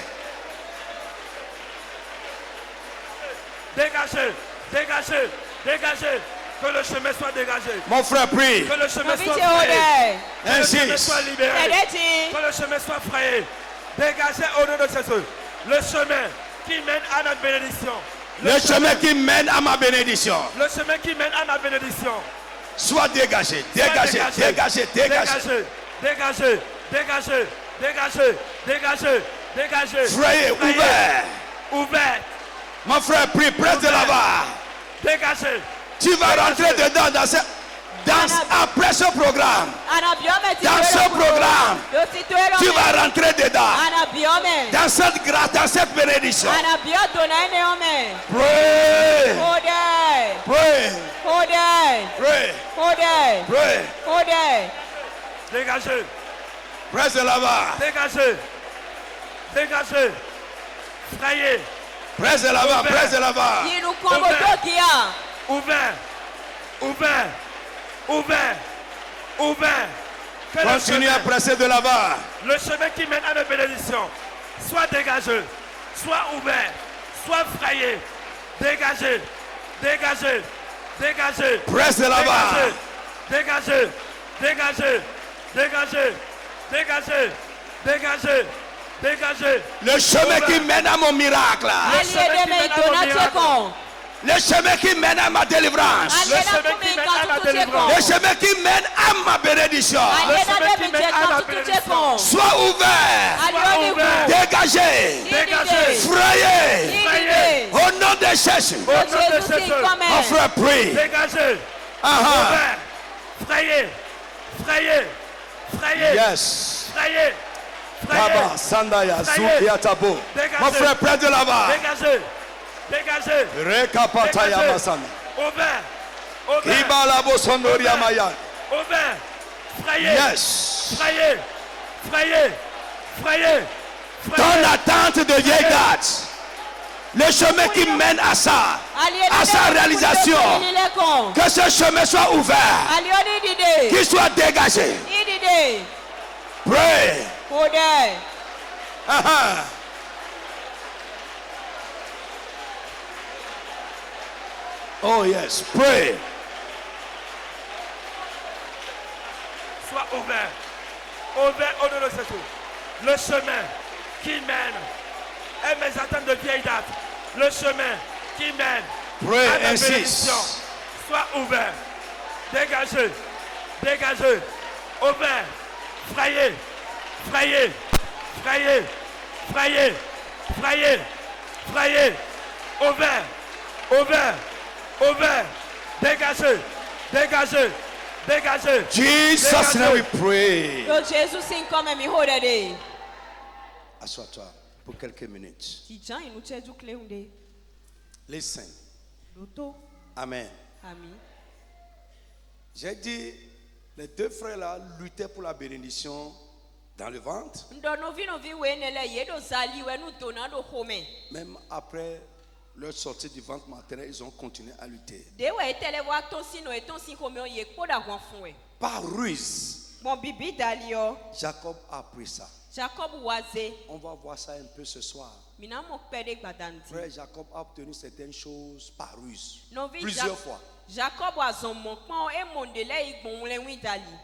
Dégagé, dégagé, dégagé. Que le chemin soit dégagé. Mon frère, prie. Que le chemin soit frayé. Que le chemin Insiste. soit libéré. Que le chemin soit frayé. Dégagé au nom de Jésus. Le chemin qui mène à notre bénédiction. Le chemin qui mène à ma bénédiction. Le chemin qui mène à ma bénédiction. Sois dégagé, dégagé, dégagé, dégagé. Dégagé, dégagé, dégagé, dégagé, dégagé. Frayé, ouvert. Ouvert. Mon frère, prie, près de là-bas. Dégagé. Tu vas rentrer dedans après ce programme. Dans ce programme, tu vas rentrer dedans. Dans cette grâce, dans cette bénédiction. Pray. Pray. Pray. Pray. Dégagé. Près de là-bas. Dégagé. Dégagé. Frayé. Près de là-bas. Près de là-bas. Ouvert, ouvert, ouvert, ouvert. Continue à presser de là-bas. Le chemin qui mène à nos bénédictions soit dégagé, soit ouvert, soit frayé, dégagé, dégagé, dégagé. Presse de là-bas. Dégagé, dégagé, dégagé, dégagé, dégagé, dégagé. Le chemin qui mène à mon miracle. Le chemin qui mène à mon miracle. Le chemin qui mène à ma délivrance. Le chemin qui mène à ma délivrance. Le chemin qui mène à ma bénédiction. Le chemin qui mène à ma bénédiction. Sois ouvert. Soit ouvert. Dégagé. Dégagé. Frayé. Frayé. Au nom de Jésus. Au nom de Jésus. Mon frère, prie. Dégagé. Ouvert. Frayé. Frayé. Frayé. Yes. Frayé. Baba, Sandaya, Zukia Tabo. Mon frère, près de là-bas. Dégagé. Dégagé. Rekapataya Masami. Ouvert. Ouvert. Ibala Bosondoria Mayan. Ouvert. Frayé. Yes. Frayé. Frayé. Frayé. Ton attente devient date. Le chemin qui mène à ça, à sa réalisation, que ce chemin soit ouvert, qu'il soit dégagé. Pray. Oh yes, pray. Sois ouvert. Ouvert au nom de Jésus. Le chemin qui mène et mes attentes de vieille date. Le chemin qui mène Pray, à ma insiste. bénédiction. Sois ouvert. Dégagé. Dégagé. Ouvert. Frayé. Frayé. Frayé. Frayé. Frayé. Frayé. Ouvert. Ouvert. Ouvert. Dégagé. Dégagé. Dégagez. Jesus name we pray. Yo Jésus sin comme mi hodede. Assois-toi pour quelques minutes. Listen. Amen. Amen. J'ai dit, les deux frères là luttaient pour la bénédiction dans le ventre. Même après leur sortie du ventre maternel, ils ont continué à lutter. Par ruse, Jacob a appris ça. On va voir ça un peu ce soir. Frère Jacob a obtenu certaines choses par ruse. Plusieurs fois.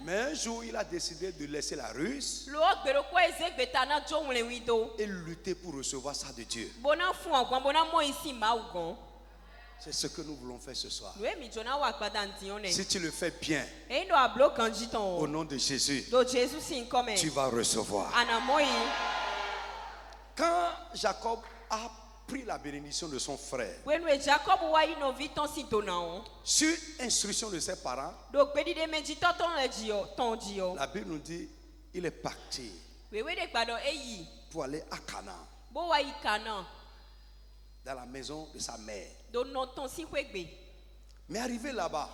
Mais un jour, il a décidé de laisser la ruse et lutter pour recevoir ça de Dieu. C'est ce que nous voulons faire ce soir. Si tu le fais bien, au nom de Jésus, tu vas recevoir. Quand Jacob a pris la bénédiction de son frère, sur instruction de ses parents, la Bible nous dit il est parti pour aller à Canaan, dans la maison de sa mère. Mais arrivé là-bas,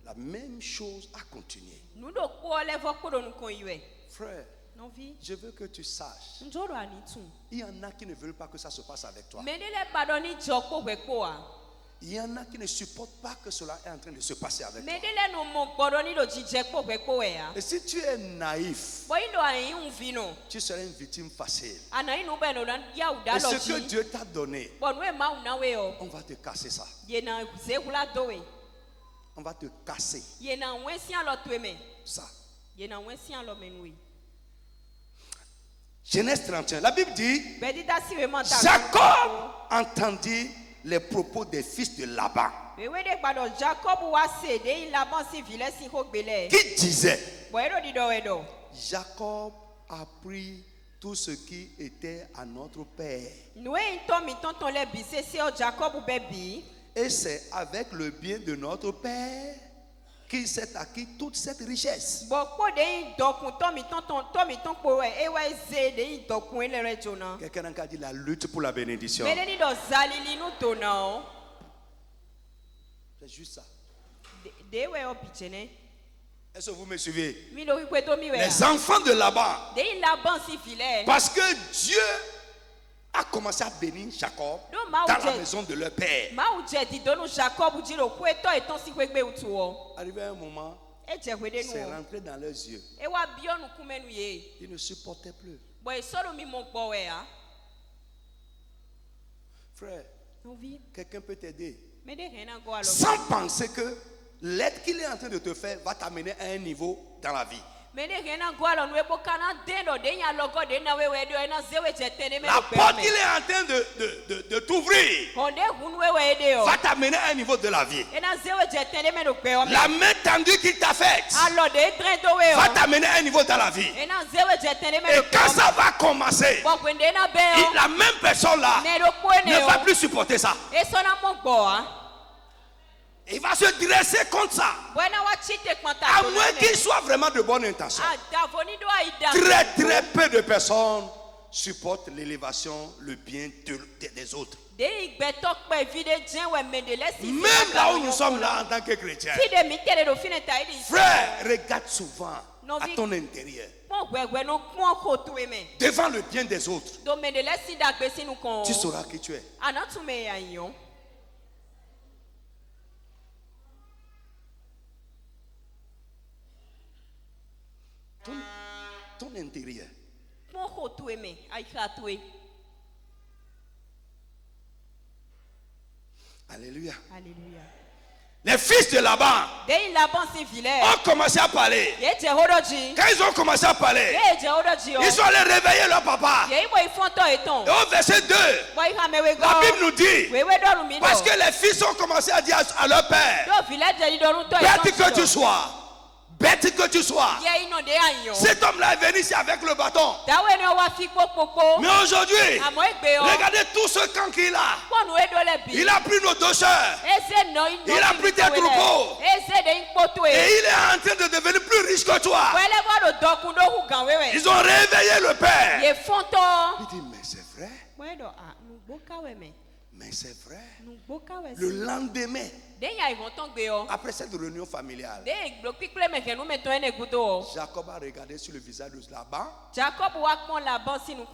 la même chose a continué. Frère, je veux que tu saches, il y en a qui ne veulent pas que ça se passe avec toi. Il y en a qui ne supportent pas que cela est en train de se passer avec toi. Et si tu es naïf, tu seras une victime facile. Et ce que Dieu t'a donné, on va te casser ça. On va te casser ça. Genèse 31, la Bible dit, Jacob entendit les propos des fils de Laban, qui disaient, Jacob a pris tout ce qui était à notre père, et c'est avec le bien de notre père qu'il s'est acquis toute cette richesse. Quelqu'un a dit la lutte pour la bénédiction. C'est juste ça. Est-ce que vous me suivez? Les enfants de Laban, parce que Dieu a commencé à bénir Jacob dans la maison de leur père. Arrivé à un moment, c'est rentré dans leurs yeux. Ils ne supportaient plus. Frère, quelqu'un peut t'aider sans penser que l'aide qu'il est en train de te faire va t'amener à un niveau dans la vie. La porte qu'il est en train de t'ouvrir va t'amener à un niveau de la vie. La main tendue qu'il t'a faite va t'amener à un niveau dans la vie. Et quand ça va commencer, la même personne là ne va plus supporter ça. Il va se dresser contre ça. À moins qu'il soit vraiment de bonne intention. Très très peu de personnes supportent l'élévation, le bien des autres. Même là où nous sommes là en tant que chrétiens. Frère, regarde souvent à ton intérieur. Devant le bien des autres. Tu sauras qui tu es. Ton intérieur. Alléluia. Alléluia. Les fils de Laban ont commencé à parler. Quand ils ont commencé à parler, ils sont allés réveiller leur papa. Et au verset 2, la Bible nous dit, parce que les fils ont commencé à dire à leur père, bête que tu sois, bête que tu sois. Cet homme-là est venu ici avec le bâton. Mais aujourd'hui, regardez tout ce camp qu'il a. Il a pris nos deux sœurs. Il a pris tes troupeaux. Et il est en train de devenir plus riche que toi. Ils ont réveillé le père. Il dit, mais c'est vrai. Mais c'est vrai. Le lendemain, après cette réunion familiale, Jacob a regardé sur le visage de Laban.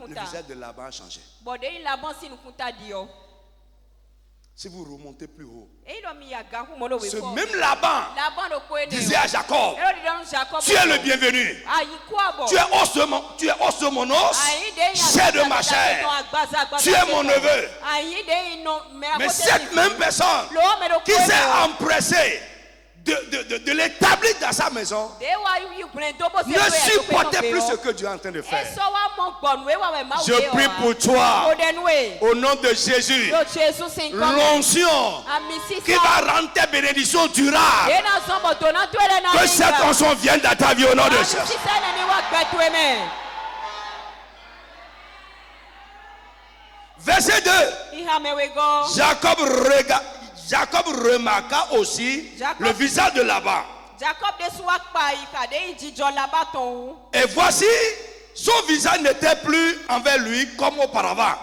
Le visage de Laban a changé. Si vous remontez plus haut, ce même Laban disait à Jacob, tu es le bienvenu. Tu es os de mon os, chair de ma chair. Tu es mon neveu. Mais cette même personne qui s'est empressée de l'établir dans sa maison ne supportait plus ce que Dieu est en train de faire. Je prie pour toi au nom de Jésus, l'onction qui va rendre tes bénédictions durables, que cette onction vienne dans ta vie au nom de Jésus. Verset 2. Jacob remarqua aussi le visage de Laban. Et voici, son visage n'était plus envers lui comme auparavant.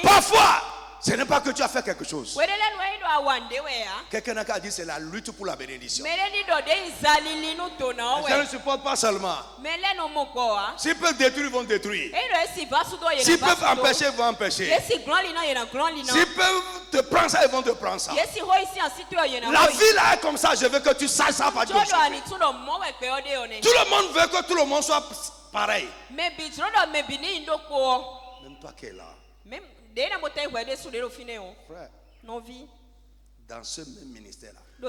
Parfois, ce n'est pas que tu as fait quelque chose. Quelqu'un a dit c'est la lutte pour la bénédiction. Les gens ne supportent pas seulement. S'ils peuvent détruire, ils vont détruire. S'ils peuvent empêcher, ils vont empêcher. S'ils peuvent te prendre ça, ils vont te prendre ça. La vie là est comme ça. Je veux que tu saches ça. Tout le monde veut que tout le monde soit pareil. Même toi qui es là. Frère, dans ce même ministère-là, il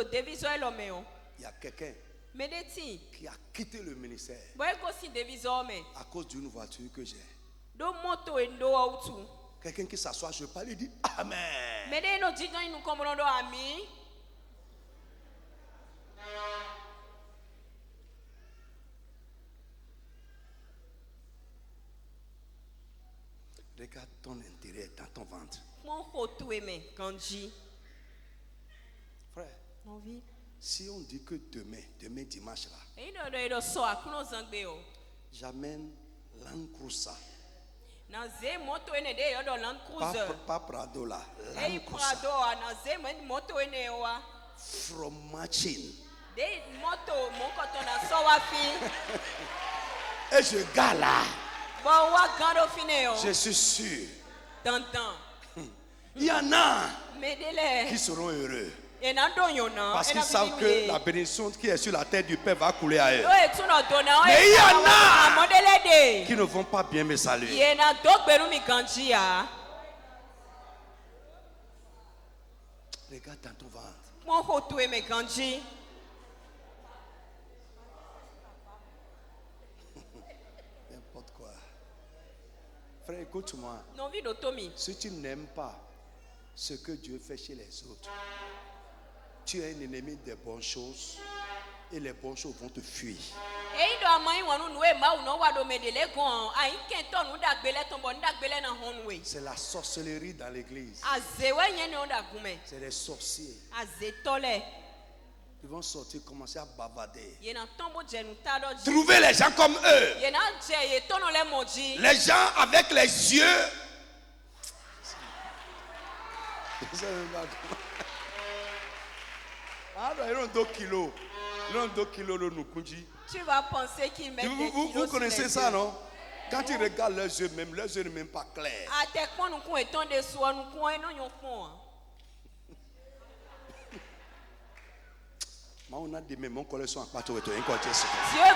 y a quelqu'un qui a quitté le ministère à cause d'une voiture que j'ai. Quelqu'un qui s'assoit, je parle, il dit Amen. Regarde ton intérêt dans ton ventre. Frère, si on dit que demain dimanche là, j'amène l'Ancrusa. Pas Prado là, l'Ancrusa. From Machin. Et je gare là. Je suis sûr. Il y en a qui seront heureux. Parce qu'ils savent que la bénédiction qui est sur la tête du Père va couler à eux. Mais il y en a qui ne vont pas bien me saluer. Regarde dans ton ventre. N'importe quoi. Frère, écoute-moi. Si tu n'aimes pas ce que Dieu fait chez les autres, tu es un ennemi des bonnes choses et les bonnes choses vont te fuir. C'est la sorcellerie dans l'église. C'est les sorciers. Ils vont sortir, commencer à bavarder. Trouver les gens comme eux. Les gens avec les yeux. Tu vas penser qu'ils mettent des kilos. Vous connaissez ça, non? Quand ils regardent leurs yeux ne même pas clairs. Dieu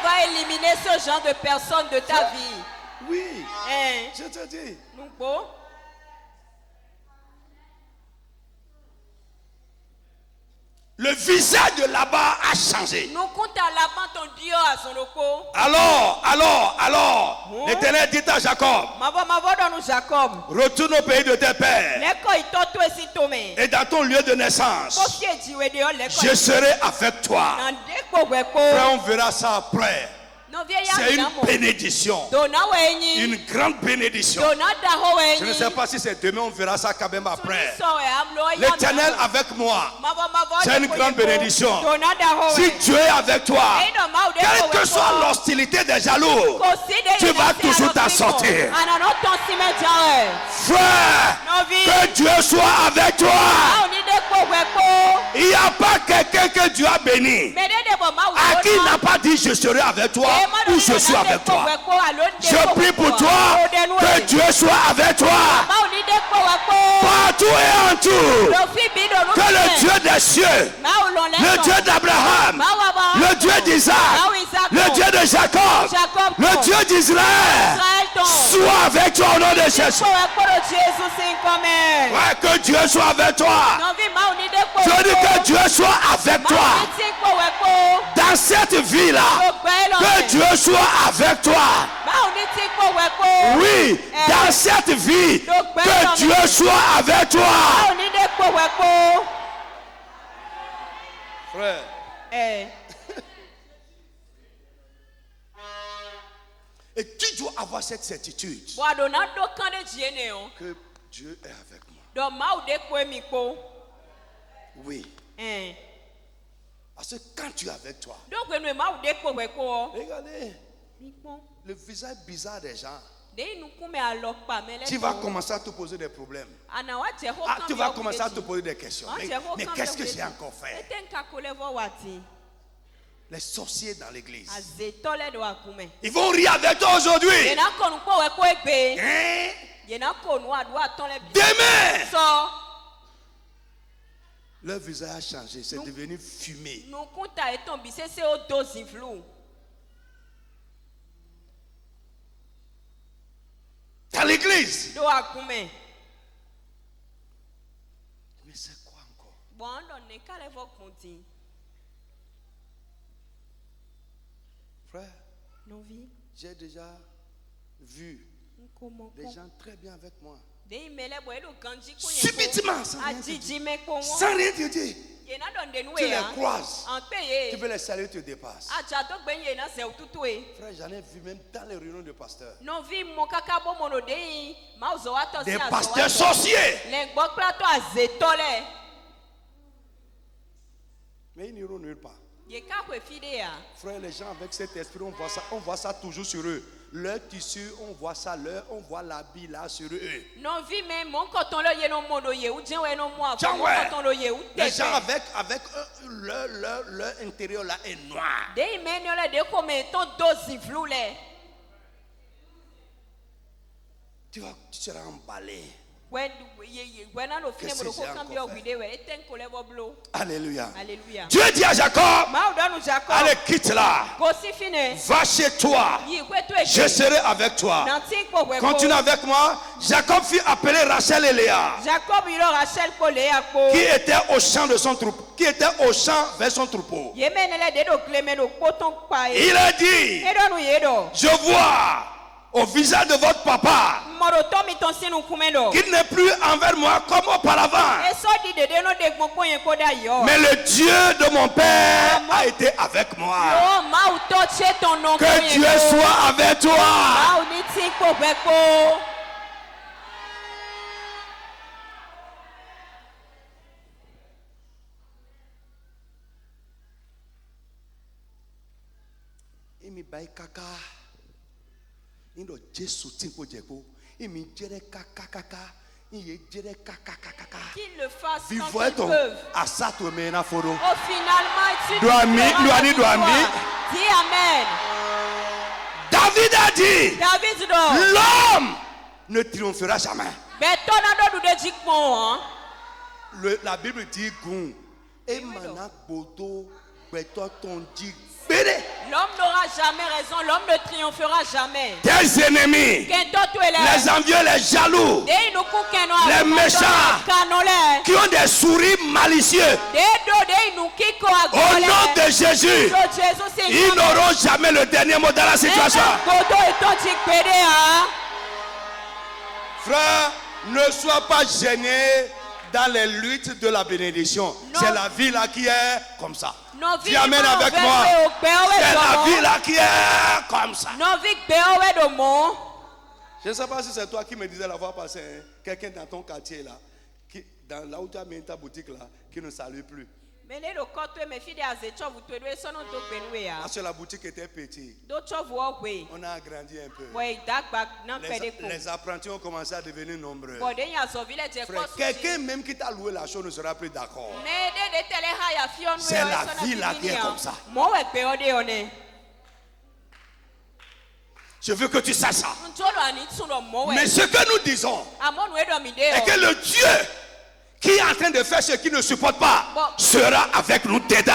va éliminer ce genre de personnes de ta vie. Oui, je te dis. Le visage de là-bas a changé. Alors, l'Éternel dit à Jacob, retourne au pays de tes pères et dans ton lieu de naissance, je serai avec toi. Frère, on verra ça après. C'est une bénédiction. Une grande bénédiction. Je ne sais pas si c'est demain, on verra ça quand même après. L'Éternel avec moi, c'est une grande bénédiction. Si Dieu est avec toi, quelle que soit l'hostilité des jaloux, tu vas toujours t'en sortir. Frère, que Dieu soit avec toi. Il n'y a pas quelqu'un que Dieu a béni à qui il n'a pas dit je serai avec toi ou je suis avec toi. Je prie pour toi que Dieu soit avec toi partout et en tout. Que le Dieu des cieux, le Dieu d'Abraham, le Dieu d'Isaac, le Dieu de Jacob, le Dieu d'Israël soit avec toi au nom de Jésus. Ouais, que Dieu soit avec toi. Je dis que Dieu soit avec toi. Dans cette vie-là, que Dieu soit avec toi. Oui, dans cette vie, que Dieu soit avec toi. Frère. Et tu dois avoir cette certitude que Dieu est avec moi. Oui. Parce que quand tu es avec toi, regardez le visage bizarre des gens. Tu vas commencer à te poser des problèmes. Tu vas commencer à te poser des questions. Mais qu'est-ce que j'ai encore fait? Les sorciers dans l'église, ils vont rire avec toi aujourd'hui. Demain, leur visage a changé, c'est devenu fumé. Dans l'église. Mais c'est quoi encore? Frère, j'ai déjà vu des gens très bien avec moi. Subitement, sans rien te dire. Tu les croises. Tu veux les saluer, tu dépasses. Frère, j'en ai vu même dans les réunions de pasteurs. Des pasteurs sorciers. Mais ils n'iront nulle part. Frère, les gens avec cet esprit, on voit ça toujours sur eux. Leur tissu, on voit ça, on voit l'habit là sur eux. Les gens avec leur intérieur là est noir. Tu seras emballé. Alléluia. Dieu dit à Jacob, allez, quitte là. Va chez toi. Je serai avec toi. Continue avec moi. Jacob fit appeler Rachel et Léa, qui étaient au champ de son troupeau, qui étaient au champ vers son troupeau. Il a dit, je vois au visage de votre papa qu'il n'est plus envers moi comme auparavant. Mais le Dieu de mon père a été avec moi. Que Dieu soit avec toi. Qu'il le fasse quand ils peuvent. Oh, finalement, tu dis Amen. David a dit, l'homme ne triomphera jamais. La Bible dit et mana bodo beto ton dit bere. L'homme n'aura jamais raison, l'homme ne triomphera jamais. Tes ennemis, les envieux, les jaloux, les méchants, qui ont des sourires malicieux, au nom de Jésus, ils n'auront jamais le dernier mot dans la situation. Frère, ne sois pas gêné dans les luttes de la bénédiction. C'est la vie là qui est comme ça. Tu amènes avec moi. C'est la vie là qui est comme ça. Je ne sais pas si c'est toi qui me disais la fois passée, hein, quelqu'un dans ton quartier là, là où tu as mis ta boutique là, qui ne salue plus. Parce que la boutique était petite. On a agrandi un peu. Les apprentis ont commencé à devenir nombreux. Frère, quelqu'un même qui t'a loué la chose ne sera plus d'accord. C'est la vie là qui est comme ça. Je veux que tu saches ça. Mais ce que nous disons est que le Dieu qui est en train de faire ce qu'il ne supporte pas sera avec nous dedans.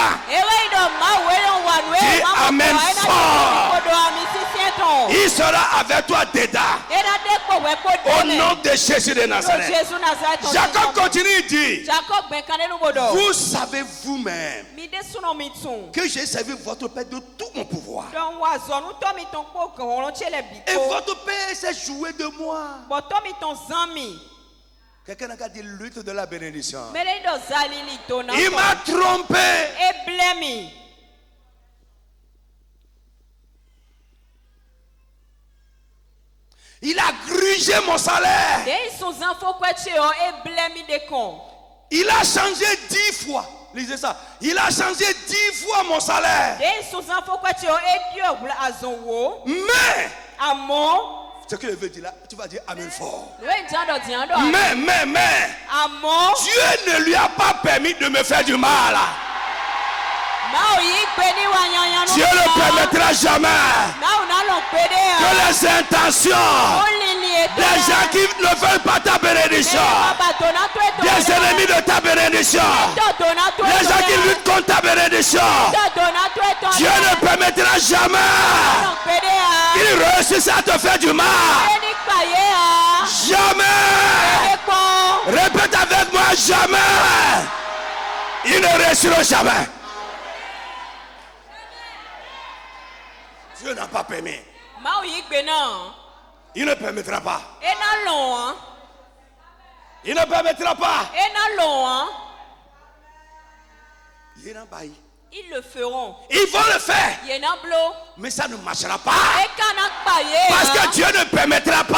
Dis amen fort. Il sera avec toi dedans. Au nom de Jésus de Nazareth. Jacob continue, il dit, vous savez vous-même que j'ai servi votre Père de tout mon pouvoir. Et votre Père s'est joué de moi. Quelqu'un a dit lutte de la bénédiction. Il m'a trompé. Il a grugé mon salaire. Il a changé 10 fois. Lisez ça. Il a changé 10 fois mon salaire. Mais ce que je veux dire là, tu vas dire amen fort. Mais Dieu ne lui a pas permis de me faire du mal. Dieu ne permettra jamais que les intentions des gens qui ne veulent pas ta bénédiction, des ennemis de ta bénédiction, les gens qui luttent contre ta bénédiction, Dieu ne permettra jamais qu'ils réussissent à te faire du mal. Jamais. Répète avec moi, jamais. Ils ne réussiront jamais. Dieu n'a pas permis. Il ne permettra pas. Il ne permettra pas. Ils le feront. Ils vont le faire. Mais ça ne marchera pas. Parce que Dieu ne permettra pas.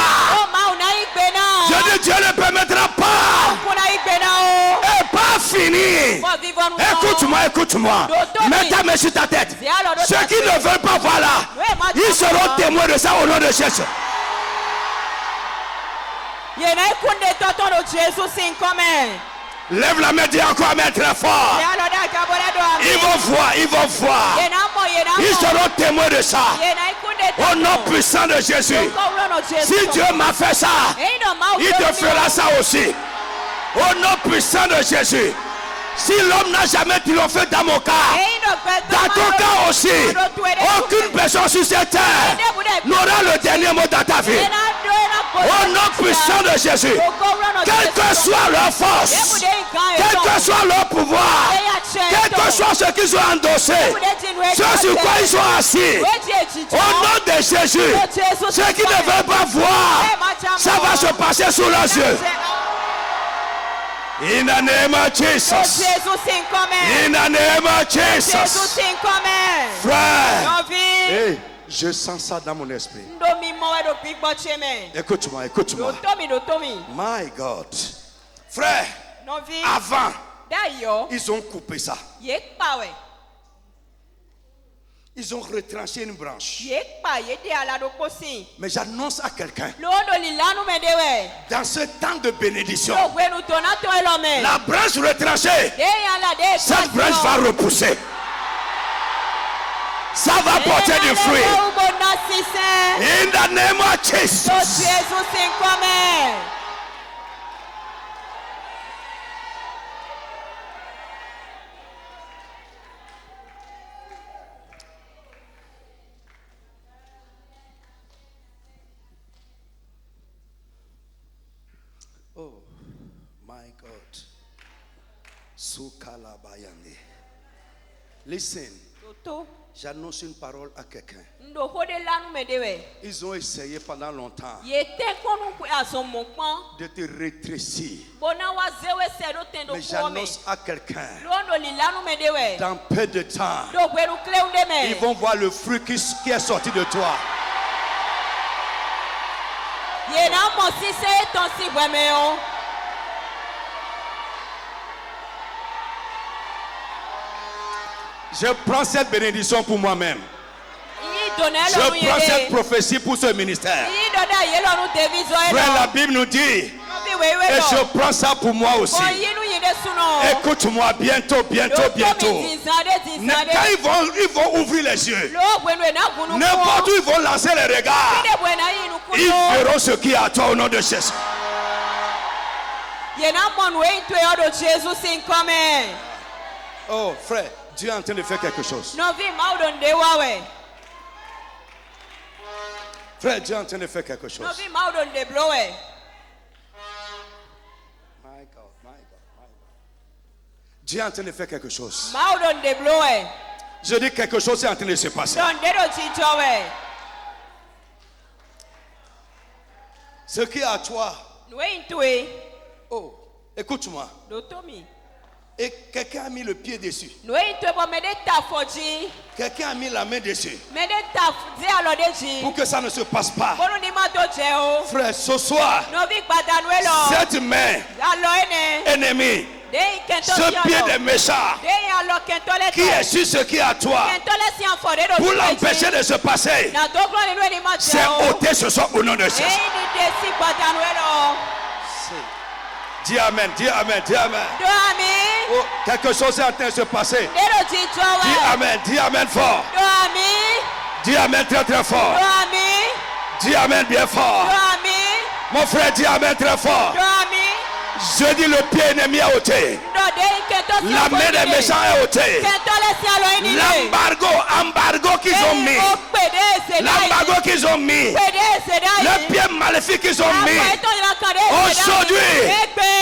Dieu ne permettra pas. Et pas fini. Écoute-moi. Mets ta main sur ta tête. Ceux qui ne veulent pas voir là, ils seront témoins de ça au nom de Jésus. Lève la main, dis encore amen très fort. Ils vont voir. Ils seront témoins de ça. Au nom puissant de Jésus. Si Dieu m'a fait ça, il te fera ça aussi. Au nom puissant de Jésus. Si l'homme n'a jamais triomphé dans mon cas, dans ton cas aussi, aucune personne sur cette terre n'aura le dernier mot dans ta vie. Au nom puissant de Jésus, quelle que soit leur force, quel que soit leur pouvoir, quel que soit ce qu'ils ont endossé, ce sur quoi ils sont assis, au nom de Jésus, ceux qui ne veulent pas voir, ça va se passer sous leurs yeux. In the name of Jesus. In the name of Jesus. Frère, hey, je sens ça dans mon esprit. Écoute-moi. My God. Frère, avant, ils ont coupé ça. Ils ont retranché une branche. Mais j'annonce à quelqu'un, dans ce temps de bénédiction, la branche retranchée, cette branche va repousser. Ça va porter du fruit. In the name of Jesus. Listen. J'annonce une parole à quelqu'un. Ils ont essayé pendant longtemps de te rétrécir. Mais j'annonce à quelqu'un, dans peu de temps, ils vont voir le fruit qui est sorti de toi. Je prends cette bénédiction pour moi-même. Je prends cette prophétie pour ce ministère. Frère, la Bible nous dit, et je prends ça pour moi aussi. Écoute-moi, bientôt. Quand ils vont ouvrir les yeux, n'importe où ils vont lancer les regards, ils verront ce qui est à toi au nom de Jésus. Oh, frère, Dieu est en train de faire quelque chose. Frère, Dieu est en train de faire quelque chose. My God. Dieu est en train de faire quelque chose. Je dis quelque chose est en train de se passer. Ce qui est à toi. Oh, écoute-moi. Et quelqu'un a mis le pied dessus. Quelqu'un a mis la main dessus. Pour que ça ne se passe pas. Frère, ce soir, cette main ennemie, ce pied des méchants qui est sur ce qui est à toi, pour l'empêcher de se passer, c'est ôté ce soir au nom de Jésus. Dis amen. Oh, quelque chose est en train de se passer. Dis amen fort. Dis amen très fort. Dis amen bien fort. Mon frère, dis amen très fort. Je dis le pied ennemi est ôté. La main des méchants est ôtée. L'embargo qu'ils ont mis. L'embargo qu'ils ont mis. Le pied maléfique qu'ils ont mis. Aujourd'hui,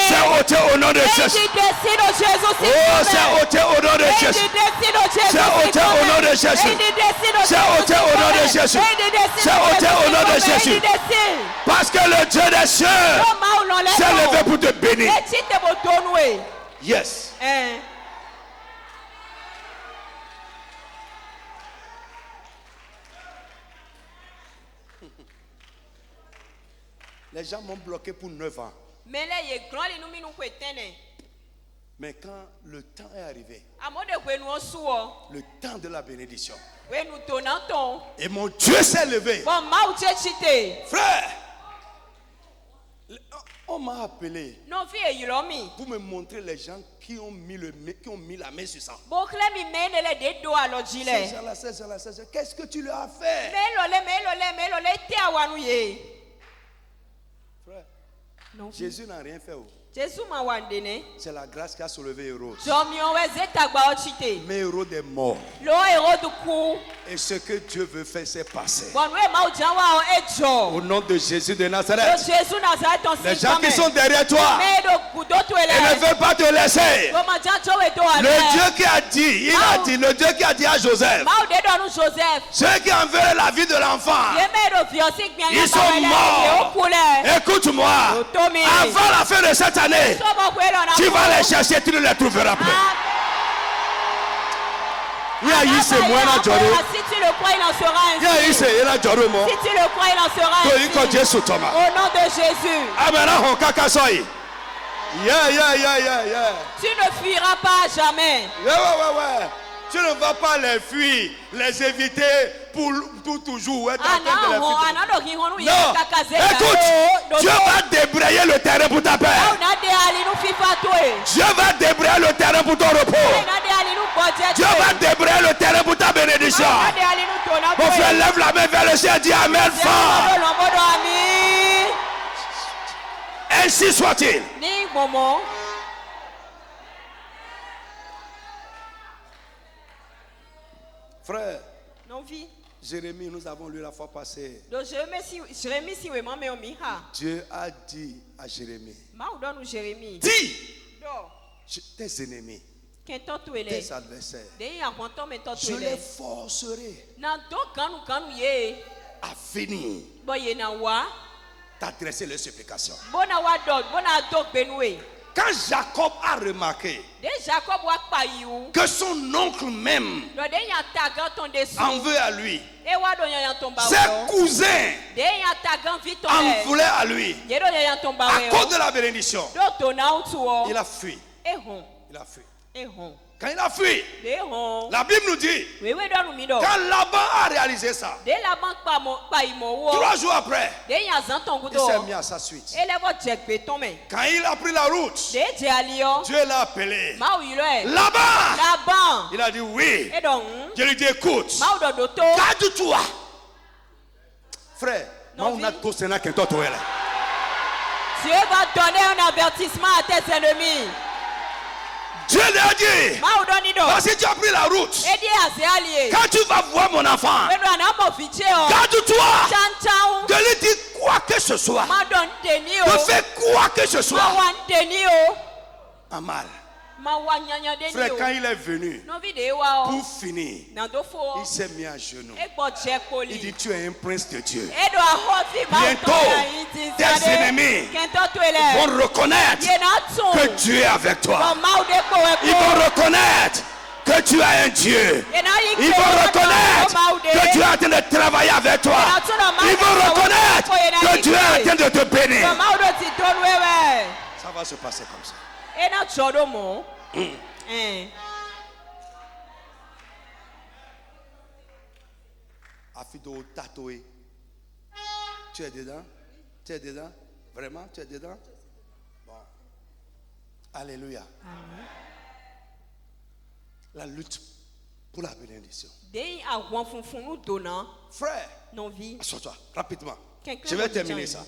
c'est ôté au nom de Jésus. Oh, c'est ôté au nom de Jésus. C'est ôté au nom de Jésus. C'est ôté au nom de Jésus. C'est ôté au nom de Jésus. Parce que le Dieu des cieux s'est levé pour te bénir. Yes. Les gens m'ont bloqué pour 9 ans. Mais quand le temps est arrivé, le temps de la bénédiction, et mon Dieu s'est levé. Frère, on m'a appelé pour me montrer les gens qui ont mis la main sur ça. Ces gens-là, qu'est-ce que tu leur as fait? Frère, Jésus n'a rien fait. C'est la grâce qui a soulevé Hérode. Mais Hérode est mort. Et ce que Dieu veut faire, c'est passer. Au nom de Jésus de Nazareth. Les gens qui sont derrière toi et ne veulent pas te laisser. Le Dieu qui a dit, le Dieu qui a dit à Joseph, ceux qui enverraient la vie de l'enfant, ils sont morts. Écoute-moi, avant la fin de cette année, tu vas les chercher, tu ne les trouveras plus. Si tu le crois, il en sera ainsi. Si tu le crois, il en sera ainsi. Au nom de Jésus. Tu ne fuiras pas jamais. Tu ne vas pas les fuir, les éviter pour toujours. Non, écoute, Dieu va débrayer le terrain pour ta paix. Dieu va débrayer le terrain pour ton repos. Dieu va débrayer le terrain pour ta bénédiction. Mon frère, lève la main vers le ciel et dis amen fort. Ainsi soit-il. Frère, Jérémie, nous avons lu la fois passée. Dieu a dit à Jérémie, dis, tes ennemis, tes adversaires, je les forcerai à venir t'adresser les supplications. Quand Jacob a remarqué que son oncle même en veut à lui, ses cousins en voulaient à lui, à cause de la bénédiction, il a fui. Il a fui. Quand il a fui, la Bible nous dit, quand Laban a réalisé ça, 3 jours après, il s'est mis à sa suite. Quand il a pris la route, Dieu l'a appelé. Laban, il a dit oui. Je lui dis écoute, garde-toi. Frère, Dieu va donner un avertissement à tes ennemis. Dieu l'a dit, parce que tu as pris la route, quand tu vas voir mon enfant, garde-toi de lui dire quoi que ce soit, de faire quoi que ce soit, en mal. Frère, quand il est venu pour finir, il s'est mis à genoux. Il dit tu es un prince de Dieu. Bientôt, tes ennemis vont reconnaître que Dieu est avec toi. Ils vont reconnaître que tu as un Dieu. Ils vont reconnaître que Dieu est en train de travailler avec toi. Ils vont reconnaître que Dieu est en train de te bénir. Ça va se passer comme ça. Afido tatoué. Tu es dedans? Tu es dedans? Vraiment? Tu es dedans? Bon. Alléluia. Amen. La lutte pour la bénédiction. Frère, assois-toi rapidement. Je vais terminer ça.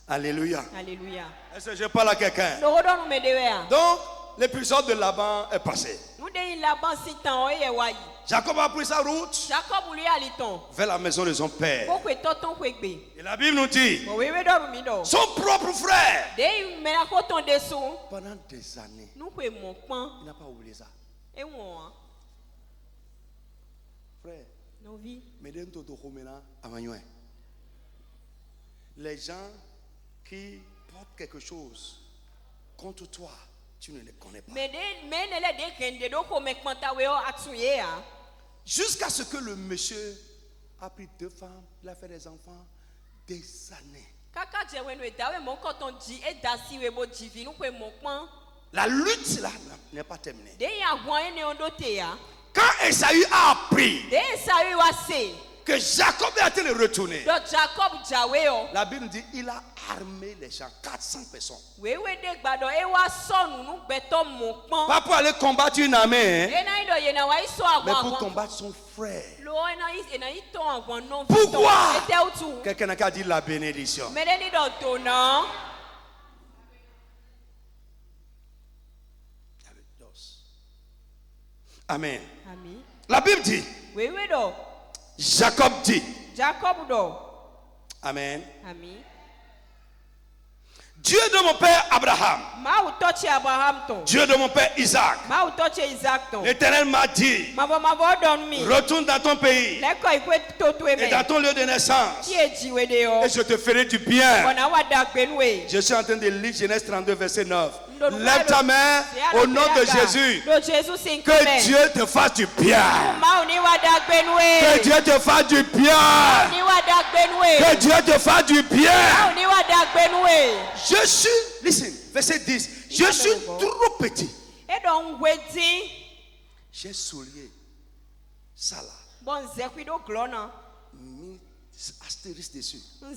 Alléluia. Alléluia. Est-ce que je parle à quelqu'un? Donc, l'épisode de Laban est passé. Jacob a pris sa route vers la maison de son père. Et la Bible nous dit, son propre frère, pendant des années, il n'a pas oublié ça. Frère, les gens qui portent quelque chose contre toi, tu ne les connais pas. Jusqu'à ce que le monsieur a pris 2 femmes, il a fait des enfants, des années. La lutte là n'est pas terminée. Quand Esaü a appris que Jacob est en train de retourner, la Bible dit il a armé les gens, 400 personnes. Pas pour aller combattre une armée, mais pour combattre son frère. Pourquoi? Quelqu'un a dit la bénédiction. Amen. La Bible dit, Jacob dit, Amen. Dieu de mon père Abraham, Dieu de mon père Isaac, l'Éternel m'a dit, retourne dans ton pays et dans ton lieu de naissance et je te ferai du bien. Je suis en train de lire Genèse 32 verset 9. Lève ta main au nom de Jésus. Que Dieu te fasse du bien. Que Dieu te fasse du bien. Que Dieu te fasse du bien. Je suis, listen, verset 10. Je suis trop petit. J'ai soulié ça là. Mis astérisque dessus. Dans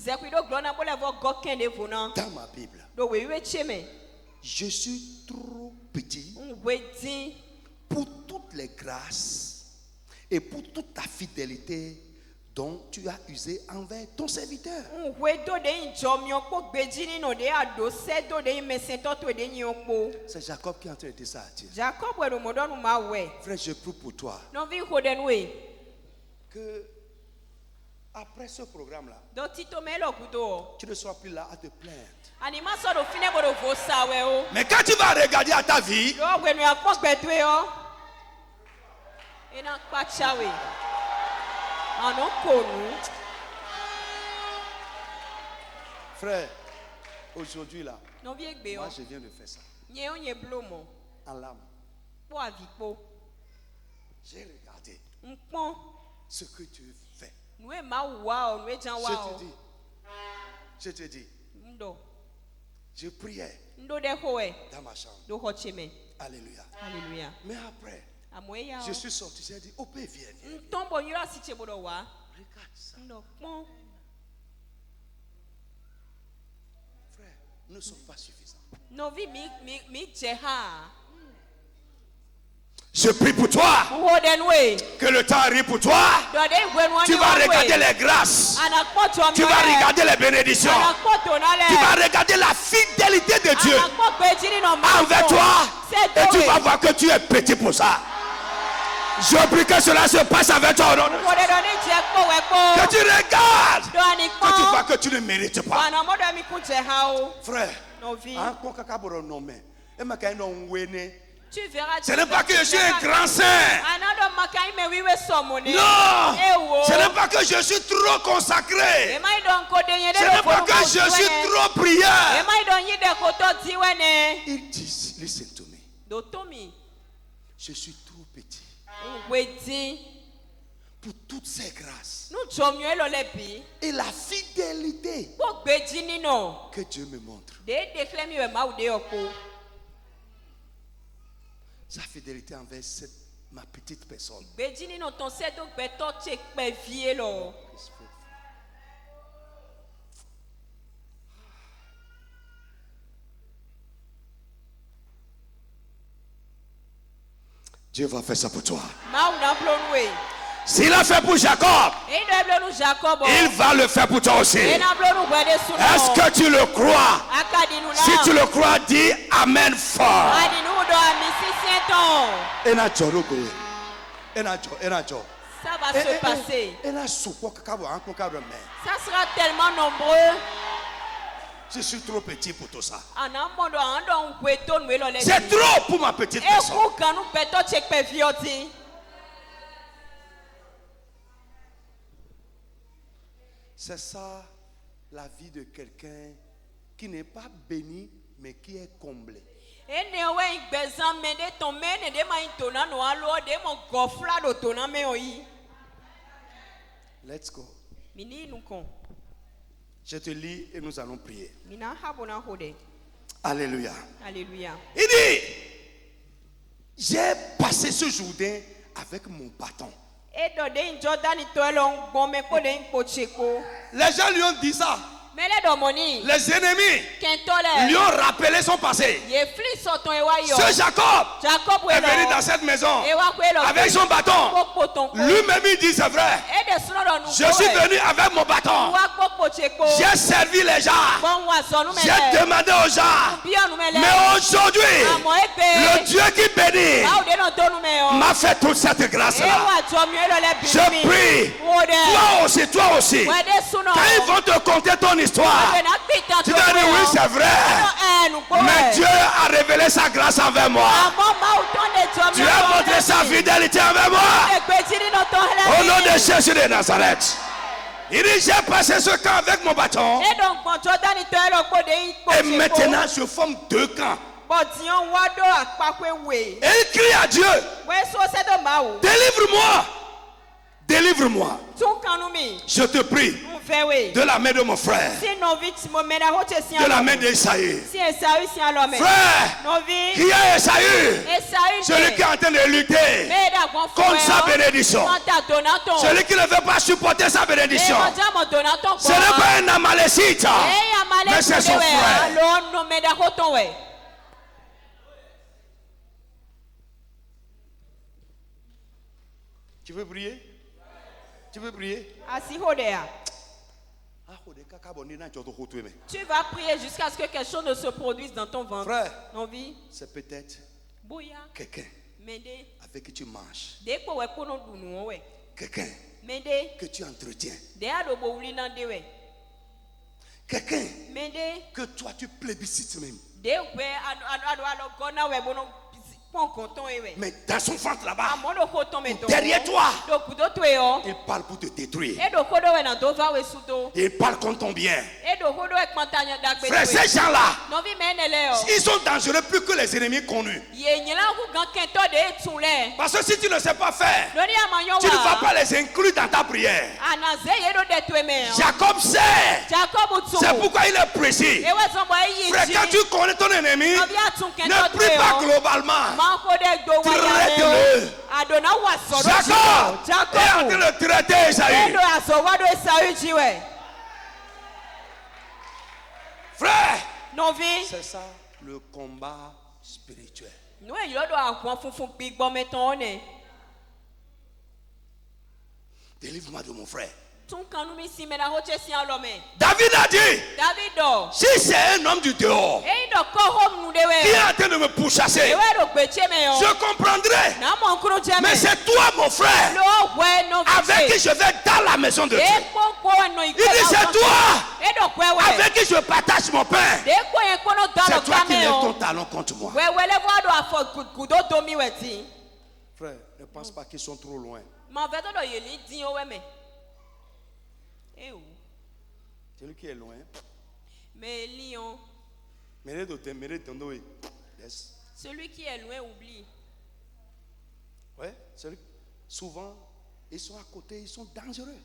ma Bible. Je suis trop petit pour toutes les grâces et pour toute ta fidélité dont tu as usé envers ton serviteur. C'est Jacob qui est en train de dire ça à Dieu. Frère, je prie pour toi que Après ce programme-là, tu ne seras plus là à te plaindre. Mais quand tu vas regarder à ta vie, frère, aujourd'hui là, moi je viens de faire ça. En l'âme. J'ai regardé ce que tu fais. Je te dis, je priais dans ma chambre. Alléluia. Mais après, je suis sorti, j'ai dit, oh Père, viens. Regarde ça. Frère, nous ne sommes pas suffisants. Je prie pour toi que le temps arrive pour toi. Tu vas regarder les grâces. Tu vas regarder les bénédictions. Tu vas regarder la fidélité de Dieu envers toi. Et tu vas voir que tu es petit pour ça. Je prie que cela se passe avec toi. Que tu regardes. Que tu vois que tu ne mérites pas. Frère, tu verras. Ce n'est pas que je suis un grand saint. Non. Ce n'est pas que je suis trop consacré. Ce n'est pas que je suis trop prieur. Ils disent, listen to me. Je suis trop petit. Pour toutes ces grâces. Et la fidélité que Dieu me montre. Sa fidélité envers ma petite personne. Dieu va faire ça pour toi. S'il a fait pour Jacob, il va le faire pour toi aussi. Est-ce que tu le crois? Si tu le crois, dis Amen fort. Ça va se passer. Ça sera tellement nombreux. Je suis trop petit pour tout ça. C'est trop pour ma petite personne. C'est ça la vie de quelqu'un qui n'est pas béni mais qui est comblé. Let's go. Je te lis et nous allons prier. Alléluia. Alléluia. Il dit, j'ai passé ce Jourdain avec mon bâton. Les gens lui ont dit ça. Les ennemis lui ont rappelé son passé. Ce Jacob est venu dans cette maison avec son bâton. Lui-même il dit, c'est vrai. Je suis venu avec mon bâton. J'ai servi les gens. J'ai demandé aux gens. Mais aujourd'hui, le Dieu qui bénit m'a fait toute cette grâce-là. Je prie, toi aussi. Quand ils vont te compter ton histoire, tu vas dire oui, c'est vrai. Mais Dieu a révélé sa grâce envers moi. Dieu a montré sa fidélité envers moi. Au nom de Jésus de Nazareth. Il dit, j'ai passé ce camp avec mon bâton. Et maintenant, je forme deux camps. Et il crie à Dieu. Délivre-moi. Délivre-moi. Je te prie. De la main de mon frère. De la main d'Esaü. Frère, qui est Esaü? Celui qui est en train de lutter contre sa bénédiction. Celui qui ne veut pas supporter sa bénédiction. Ce n'est pas un Amalécite, mais c'est son frère. Tu veux prier? Tu veux prier? Tu vas prier jusqu'à ce que quelque chose ne se produise dans ton ventre. Frère, c'est peut-être quelqu'un avec qui tu manges. Quelqu'un que tu entretiens. Quelqu'un que toi tu plébiscites même. Mais dans son ventre là-bas, derrière toi, il parle pour te détruire. Il parle contre ton bien. Frère, ces gens-là, ils sont dangereux plus que les ennemis connus. Parce que si tu ne sais pas faire, tu ne vas pas les inclure dans ta prière. Jacob sait. C'est pourquoi il est précis. Frère, quand tu connais ton ennemi, ne prie pas globalement. Traite-le. Jacob est en train de traiter Esaü. Frère, c'est ça le combat spirituel. Délivre-moi de mon frère. David a dit, si c'est un homme du dehors qui est en train de me pourchasser, je comprendrai. Mais c'est toi, mon frère, avec qui je vais dans la maison de Dieu. Il dit, c'est toi avec qui je partage mon pain. C'est toi qui lèves ton talon contre moi. Frère, ne pense pas qu'ils sont trop loin. Celui qui est loin. Celui qui est loin oublie. Ouais, souvent, ils sont à côté, ils sont dangereux.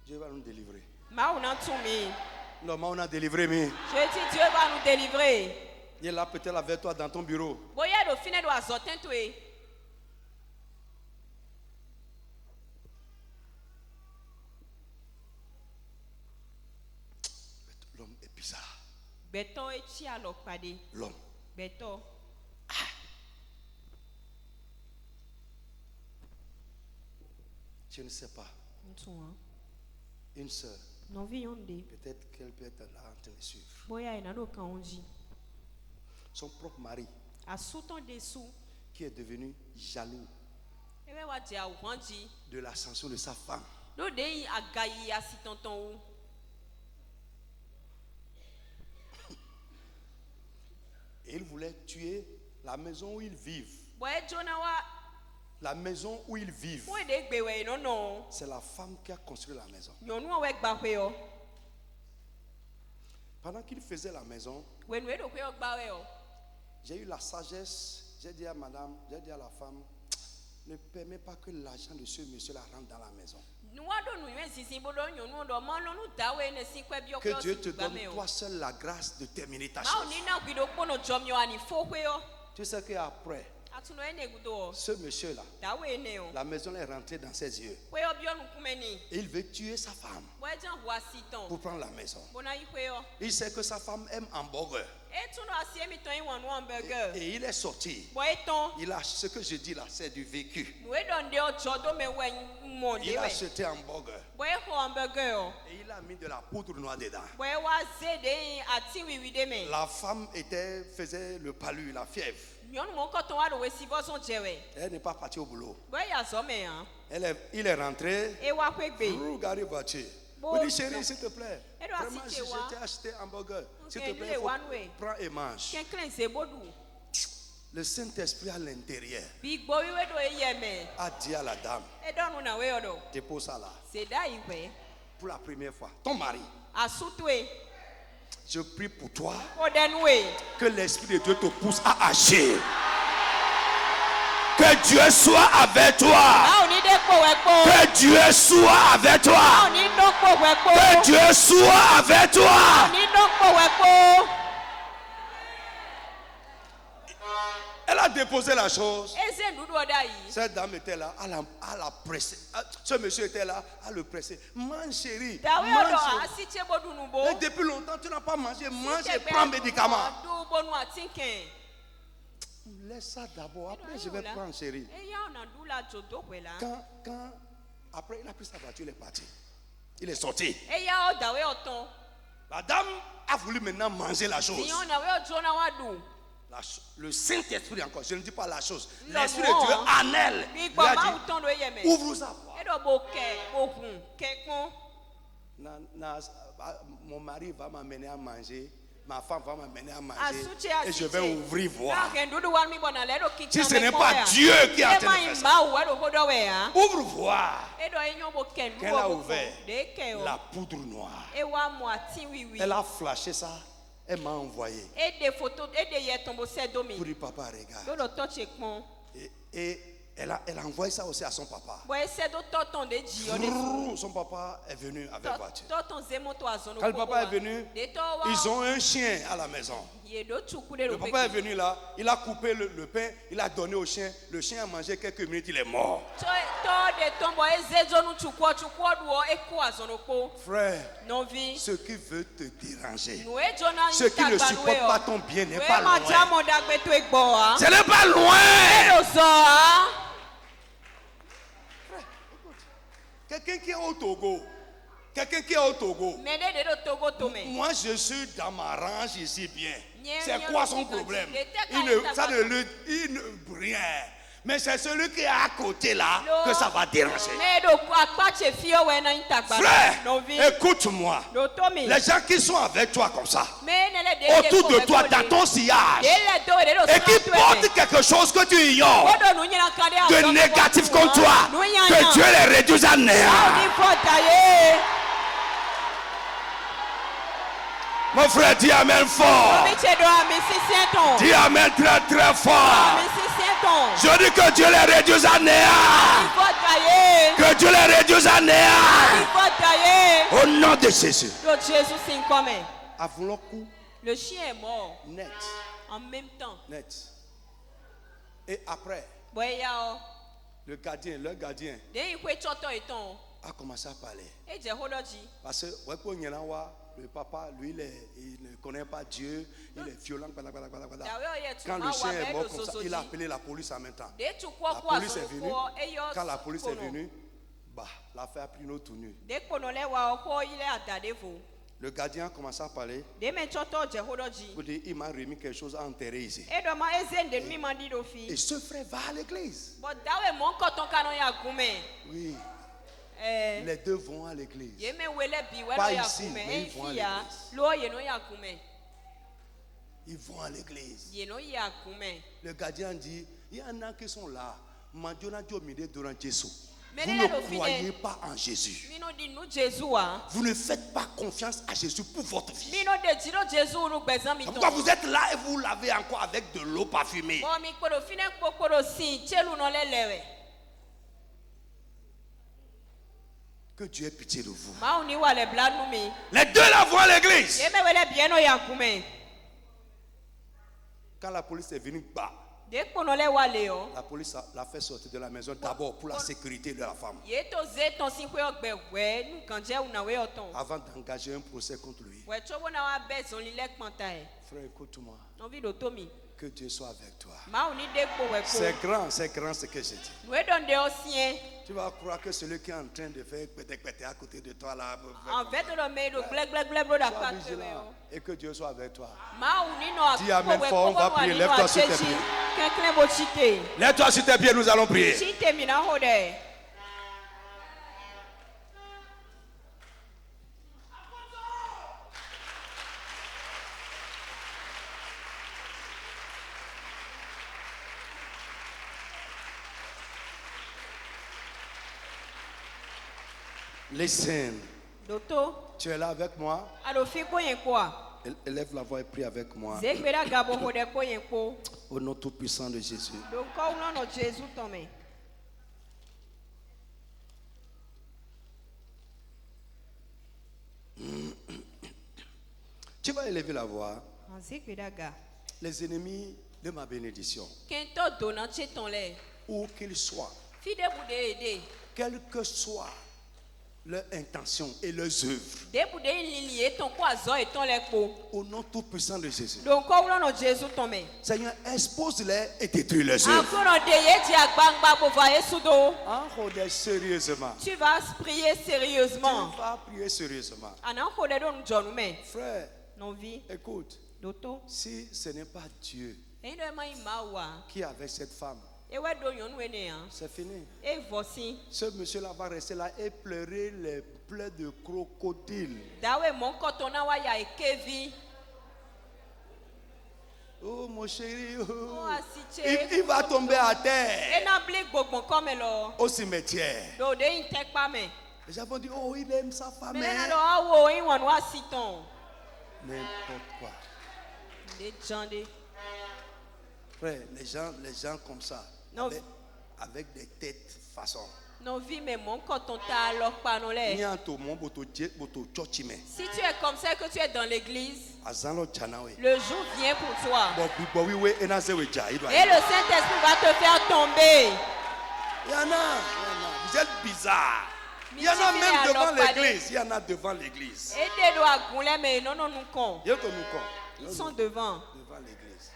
Dieu va nous délivrer. Non, mais on a délivré, mais. Je dis, Dieu va nous délivrer. Il est là peut-être avec toi dans ton bureau. L'homme est bizarre. L'homme. Ah. Je ne sais pas. Une sœur. Peut-être qu'elle peut être là en train de suivre. Son propre mari qui est devenu jaloux de l'ascension de sa femme. Et il voulait tuer la maison où ils vivent. La maison où ils vivent, c'est la femme qui a construit la maison. Pendant qu'il faisait la maison, j'ai eu la sagesse, j'ai dit à madame, j'ai dit à la femme, ne permets pas que l'argent de ce monsieur la rentre dans la maison. Que Dieu te donne toi seul la grâce de terminer ta chose. Tu sais qu'après, ce monsieur-là, la maison est rentrée dans ses yeux. Et il veut tuer sa femme pour prendre la maison. Il sait que sa femme aime hamburger. Et il est sorti. Il a ce que je dis là, c'est du vécu. Il a acheté un hamburger. Et il a mis de la poudre noire dedans. La femme faisait le palu, la fièvre. Elle n'est pas partie au boulot. Il est rentré. Regardez voiture. Il dit, chérie, s'il te plaît, vraiment, je t'ai acheté un hamburger. S'il te plaît, prends et mange. Le Saint-Esprit à l'intérieur a dit à la dame, dépose ça là. Pour la première fois, ton mari, je prie pour toi que l'Esprit de Dieu te pousse à agir. Que Dieu soit avec toi. Que Dieu soit avec toi. Que Dieu soit avec toi. Elle a déposé la chose. Cette dame était là, à la presser. Ce monsieur était là, à le presser. Mange, chérie. Mange. Et depuis longtemps, tu n'as pas mangé. Mange et prends médicaments. Laisse ça d'abord. Après, je vais prendre, chérie. Après, il a pris sa voiture, il est parti. Il est sorti. La dame a voulu maintenant manger la chose. Le Saint-Esprit encore, je ne dis pas la chose. L'Esprit de Dieu en elle. Il a dit, ouvre sa voix. Mon mari va m'amener à manger. Ma femme va m'amener à manger et je vais ouvrir voir. Si ce n'est pas Dieu qui a fait ça, ouvre voir. Qu'elle a ouvert la poudre noire. Elle a flashé ça. Elle m'a envoyé. Pour dire, papa, regarde. Et elle a envoyé ça aussi à son papa. Son papa est venu avec voiture. Quand le papa est venu, ils ont un chien à la maison. Le papa est venu là, il a coupé le pain, il a donné au chien. Le chien a mangé quelques minutes, il est mort. Frère, ce qui veut te déranger, ce qui ne supporte pas ton bien n'est pas loin. Ce n'est pas loin. Quelqu'un qui est au Togo. Moi, je suis dans ma range ici bien. C'est quoi son problème? Il ne rien. Mais c'est celui qui est à côté là que ça va déranger. Frère, écoute-moi. Les gens qui sont avec toi comme ça, autour de toi, dans ton sillage, et qui portent quelque chose que tu ignores, de négatif contre toi, que Dieu les réduise à néant. Mon frère, dis amen fort. Dis amen très très fort. Je dis que Dieu les réduise à néant. Que Dieu les réduise à néant. Au nom de Jésus. Avant le coup, le chien est mort. Net. En même temps. Net. Et après, le gardien a commencé à parler. Parce que le papa, lui, il ne connaît pas Dieu, il est violent. Quand le chien est mort comme ça, il a appelé la police en même temps. La police est venue. Quand la police est venue, l'affaire a pris une autre tournure. Le gardien a commencé à parler. Pour dire, il m'a remis quelque chose à enterrer ici. Et ce frère va à l'église. Oui. Les deux vont à l'église. Pas ici, mais ils vont à l'église. Ils vont à l'église. Le gardien dit, il y en a qui sont là. Vous ne croyez pas en Jésus. Vous ne faites pas confiance à Jésus pour votre vie. Pourquoi vous êtes là et vous lavez encore avec de l'eau parfumée? Que Dieu ait pitié de vous. Les deux là vont à l'église. Quand la police est venue, la police l'a fait sortir de la maison d'abord pour la sécurité de la femme. Avant d'engager un procès contre lui. Frère, écoute-moi. Que Dieu soit avec toi. C'est grand ce que j'ai dit. Tu vas croire que celui qui est en train de faire pété à côté de toi là. Sois vigilant et que Dieu soit avec toi. Dis amen fort, on va prier. Lève-toi sur tes pieds. Lève-toi sur tes pieds, nous allons prier. Listen. Tu es là avec moi? Élève la voix et prie avec moi. Au nom tout puissant de Jésus. Tu vas élever la voix. Les ennemis de ma bénédiction, où qu'ils soient, quelle que soit leur intention et leurs œuvres, au nom tout puissant de Jésus, Seigneur, expose-les et détruis les œuvres. Sérieusement. Tu vas prier sérieusement. Tu vas prier sérieusement. Frère, Écoute, si ce n'est pas Dieu qui est avec cette femme, c'est fini. Ce monsieur-là va rester là et pleurer les pleurs de crocodile. Oh mon chéri, il va tomber à terre au cimetière. Les gens vont dire, oh, il aime sa femme. N'importe quoi. Frère, les gens comme ça, avec des têtes façon. Si tu es comme ça que tu es dans l'église, le jour vient pour toi. Et le Saint-Esprit va te faire tomber. Il y en a. Vous êtes bizarre. Il y en a même devant l'église. Il y en a devant l'église. Ils sont devant. Devant l'église.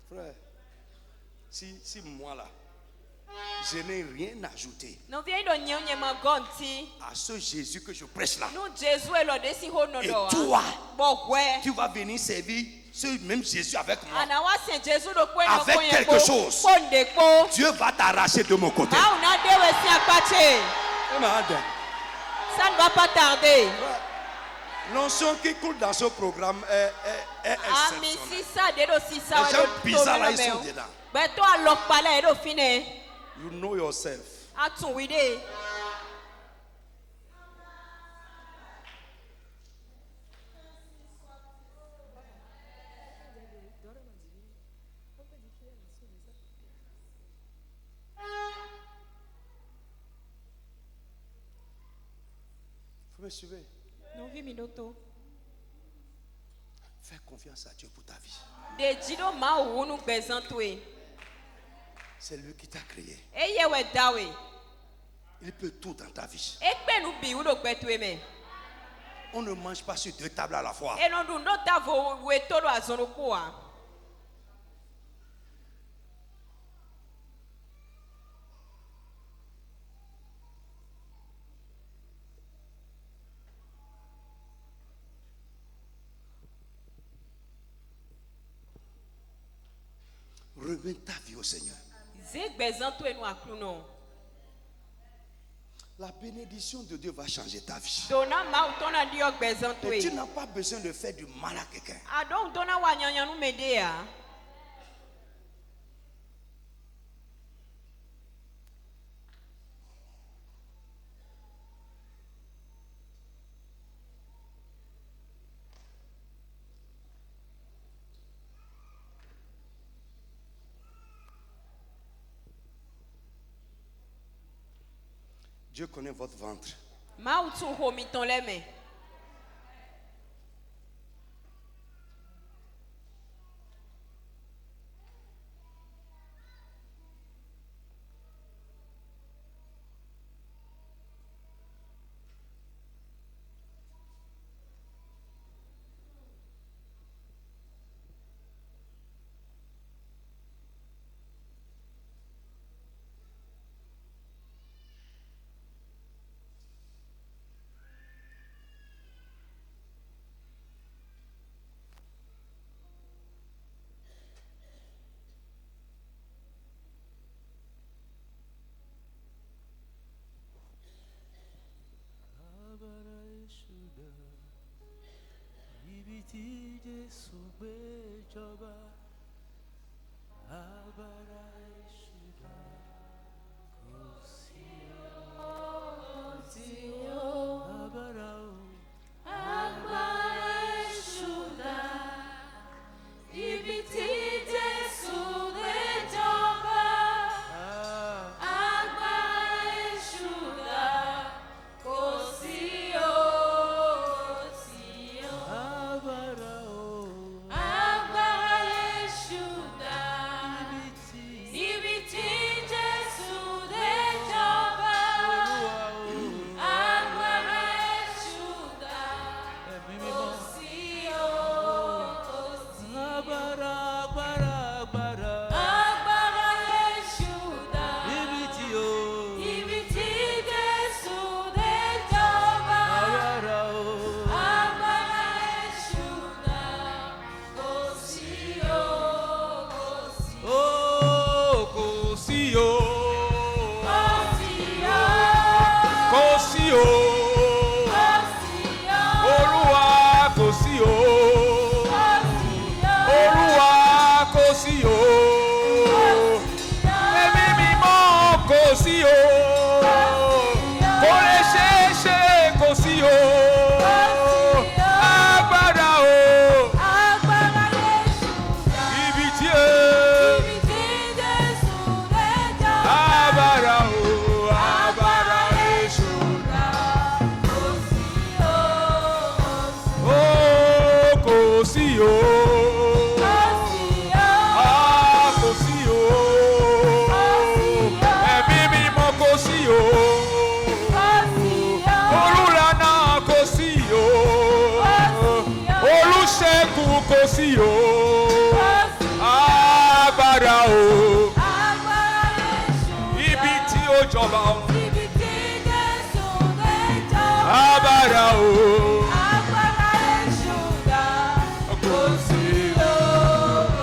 Frère, si moi là, je n'ai rien ajouté à ce Jésus que je prêche là, et toi, tu vas venir servir ce même Jésus avec moi, avec quelque chose, Dieu va t'arracher de mon côté. Ça ne va pas tarder. L'onction qui coule dans ce programme est exceptionnelle. Les gens bizarres là, ils sont dedans. You know yourself. Vous me suivez? Fais confiance à Dieu pour ta vie. C'est lui qui t'a créé. Il peut tout dans ta vie. On ne mange pas sur deux tables à la fois. Remets ta vie au Seigneur. La bénédiction de Dieu va changer ta vie. Et tu n'as pas besoin de faire du mal à quelqu'un. Dieu connaît votre ventre.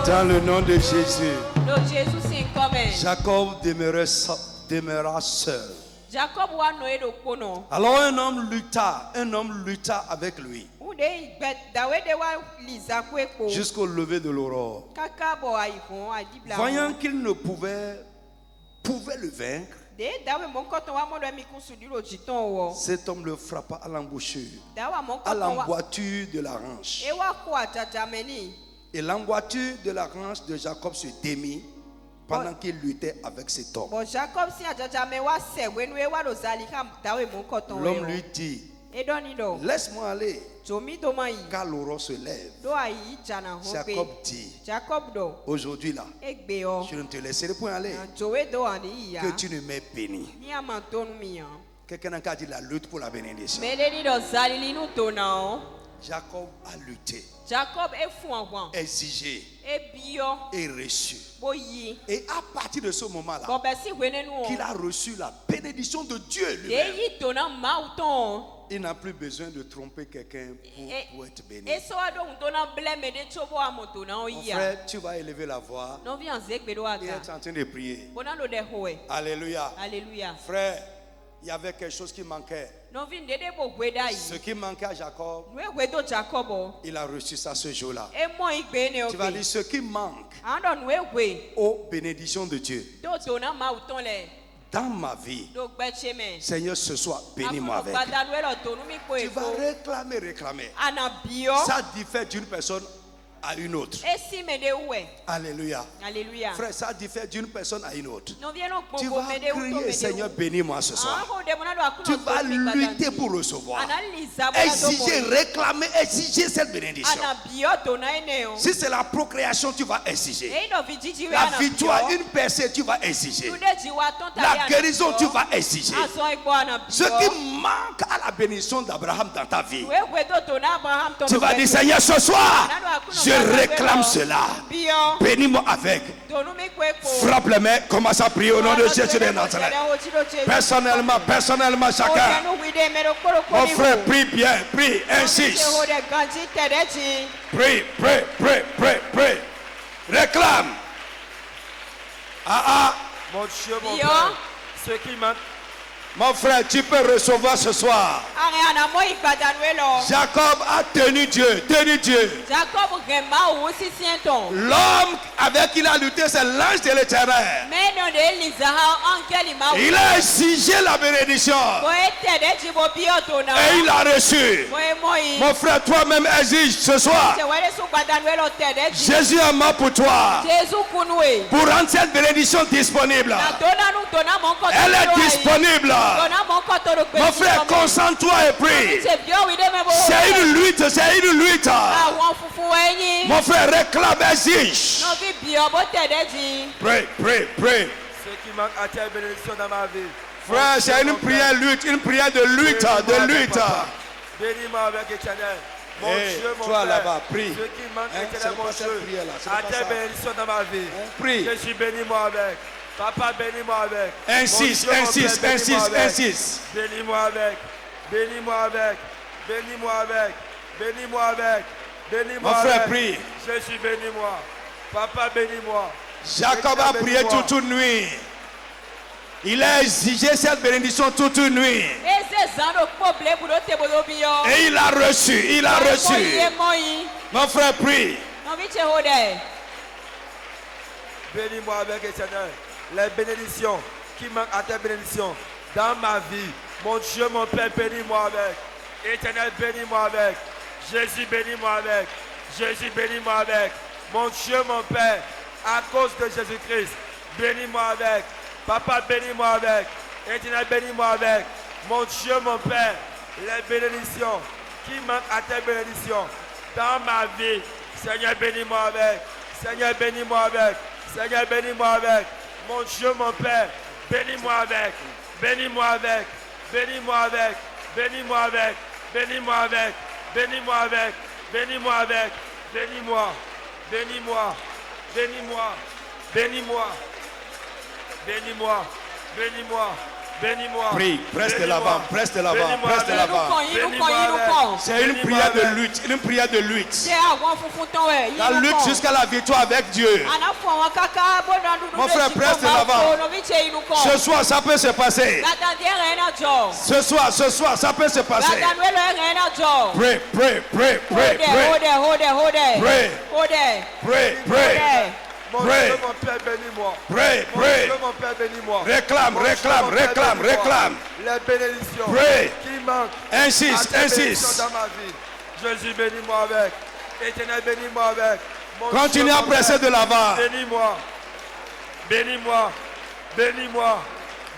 Dans le nom de Jésus, Jacob demeura seul. Alors un homme lutta avec lui jusqu'au lever de l'aurore. Voyant qu'il ne pouvait le vaincre, cet homme le frappa à l'embouchure, à l'emboîture de la hanche. Et l'emboîture de la hanche de Jacob se démit pendant qu'il luttait avec cet homme. L'homme lui dit, laisse-moi aller, car l'aurore se lève. Jacob dit, aujourd'hui là, je ne te laisserai point aller, que tu ne m'aies béni. Quelqu'un a dit la lutte pour la bénédiction. Jacob a lutté, exigé et reçu. Et à partir de ce moment-là, qu'il a reçu la bénédiction de Dieu lui-même, il n'a plus besoin de tromper quelqu'un pour être béni. Mon frère, tu vas élever la voix et être en train de prier. Alléluia. Frère, il y avait quelque chose qui manquait. Ce qui manquait à Jacob, il a reçu ça ce jour-là. Tu vas dire ce qui manque aux bénédictions de Dieu dans ma vie. Seigneur, ce soir, bénis-moi avec. Tu vas réclamer. Ça diffère d'une personne à une autre. Alléluia. Frère, ça diffère d'une personne à une autre. Tu vas crier, Seigneur, bénis-moi ce soir. Tu vas lutter pour recevoir. Exiger, réclamer, exiger cette bénédiction. Si c'est la procréation, tu vas exiger. La victoire, une percée, tu vas exiger. La guérison, tu vas exiger. Ce qui manque à la bénédiction d'Abraham dans ta vie, tu vas dire, Seigneur, ce soir, je réclame cela. Bénis-moi avec. Frappe les mains, commence à prier au nom de Jésus de Nazareth. Personnellement, chacun. Mon frère, prie bien, prie, insiste. Prie. Réclame. Mon Dieu, mon Père, ce qui manque. Mon frère, tu peux recevoir ce soir. Jacob a tenu Dieu. L'homme avec qui il a lutté, c'est l'ange de l'Éternel. Il a exigé la bénédiction. Et il a reçu. Mon frère, toi-même exige ce soir. Jésus est mort pour toi. Pour rendre cette bénédiction disponible. Elle est disponible. Mon frère, concentre-toi et prie. C'est une lutte. Mon frère, réclame, exige. Prie. Ce qui manque à ta bénédiction dans ma vie. Frère, c'est une prière de lutte. Bénis-moi avec Éternel. Mon Dieu, mon toi Père, là-bas, prie. ce qui manque Éternel, mon Dieu, à ta bénédiction dans ma vie. Prie. Je suis bénis-moi avec. Papa, bénis-moi avec. Insiste. Bénis-moi avec. Mon frère, prie. Je suis bénis-moi. Papa, bénis-moi. Jacob a prié toute une nuit. Il a exigé cette bénédiction toute une nuit. Et il a reçu. Mon frère, prie. Bénis-moi avec Éternel. Les bénédictions qui manquent à ta bénédiction dans ma vie. Mon Dieu, mon Père, bénis-moi avec. Éternel, bénis-moi avec. Jésus, bénis-moi avec. Mon Dieu, mon Père, à cause de Jésus-Christ, bénis-moi avec. Papa, bénis-moi avec. Éternel, bénis-moi avec. Mon Dieu, mon Père, les bénédictions qui manquent à tes bénédictions dans ma vie. Seigneur, bénis-moi avec. Seigneur, bénis-moi avec. Seigneur, bénis-moi avec. Mon Dieu, mon Père, bénis-moi avec. Bénis-moi avec. Bénis-moi avec. Bénis-moi avec. Bénis-moi avec. Bénis-moi avec. Bénis-moi avec. Bénis-moi. Bénis-moi. Bénis-moi. Bénis-moi. Bénis-moi. Bénis-moi. Bénis-moi. Prie, presse de l'avant, presse de l'avant, presse de l'avant. C'est une prière de lutte, une prière de lutte. La lutte jusqu'à la victoire avec Dieu. Mon frère, presse de l'avant. Ce soir, ça peut se passer. Ce soir, ça peut se passer. Pray, pray, pray, pray, pray. Pray, pray, pray. Mon Dieu, mon Père, bénis-moi. Pray, pray. Mon Dieu, mon Père, bénis-moi. Réclame, réclame, réclame, réclame. Les bénédictions Pray. qui manquent. Insiste, insiste. Dans ma vie. Jésus, bénis-moi avec. Éternel, bénis-moi avec. Continue à presser de l'avant. Bénis-moi. Bénis-moi. Bénis-moi.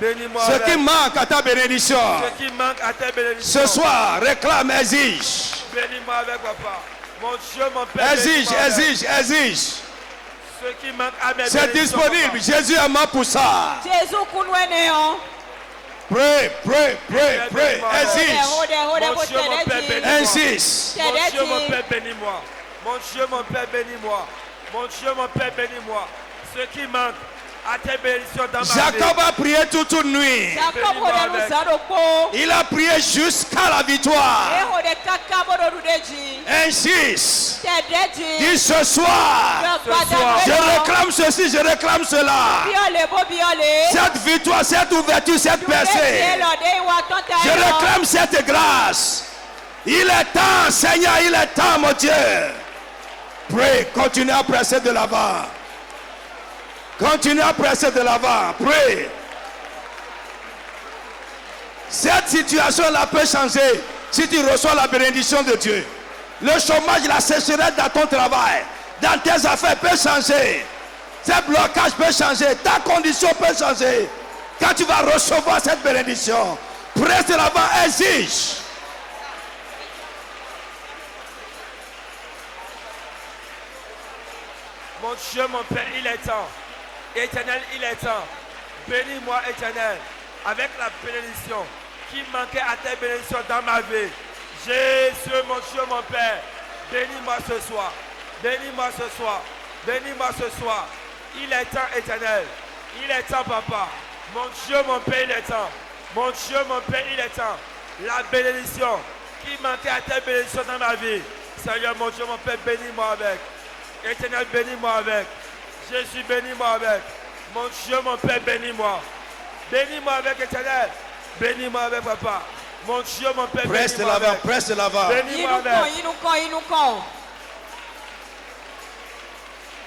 Bénis-moi. Ce qui manque à ta bénédiction. Ce qui manque à ta bénédiction. Ce soir, réclame, exige. Bénis-moi avec papa. Mon Dieu, mon Père. Exige, exige, exige. Ce qui manque à mes c'est disponible. Jésus est mort pour ça. Pray, pray, pray, pray. Exige. Insiste. Mon Dieu, mon Père, bénis-moi. Mon Dieu, mon Père, bénis-moi. Mon Dieu, mon Père, bénis-moi. Ce qui manque à tes bénédictions dans ma vie. Jacob a prié toute une nuit. Il a prié jusqu'à la victoire. Insiste. Dis ce soir. Je réclame ceci, je réclame cela. Cette victoire, cette ouverture, cette percée. Je réclame cette grâce. Il est temps, Seigneur, il est temps, mon Dieu. Pray, continue à presser de l'avant. Continue à presser de l'avant. Pray. Cette situation-là peut changer si tu reçois la bénédiction de Dieu. Le chômage, la sécheresse dans ton travail, dans tes affaires peut changer. Ces blocages peuvent changer. Ta condition peut changer. Quand tu vas recevoir cette bénédiction, presse de l'avant, exige. Mon Dieu, mon Père, il est temps. Éternel, il est temps. Bénis-moi, Éternel, avec la bénédiction qui manquait à tes bénédictions dans ma vie. Jésus, mon Dieu, mon Père, bénis-moi ce soir. Bénis-moi ce soir. Bénis-moi ce soir. Il est temps, Éternel. Il est temps, Papa. Mon Dieu, mon Père, il est temps. Mon Dieu, mon Père, il est temps. La bénédiction qui manquait à tes bénédictions dans ma vie. Seigneur, mon Dieu, mon Père, bénis-moi avec. Éternel, bénis-moi avec. Jésus, bénis-moi avec. Mon Dieu, mon Père, bénis-moi. Bénis-moi avec, Éternel. Bénis-moi avec, Papa. Mon Dieu, mon Père, presse de l'avant, presse de l'avant. Bénis-moi avec.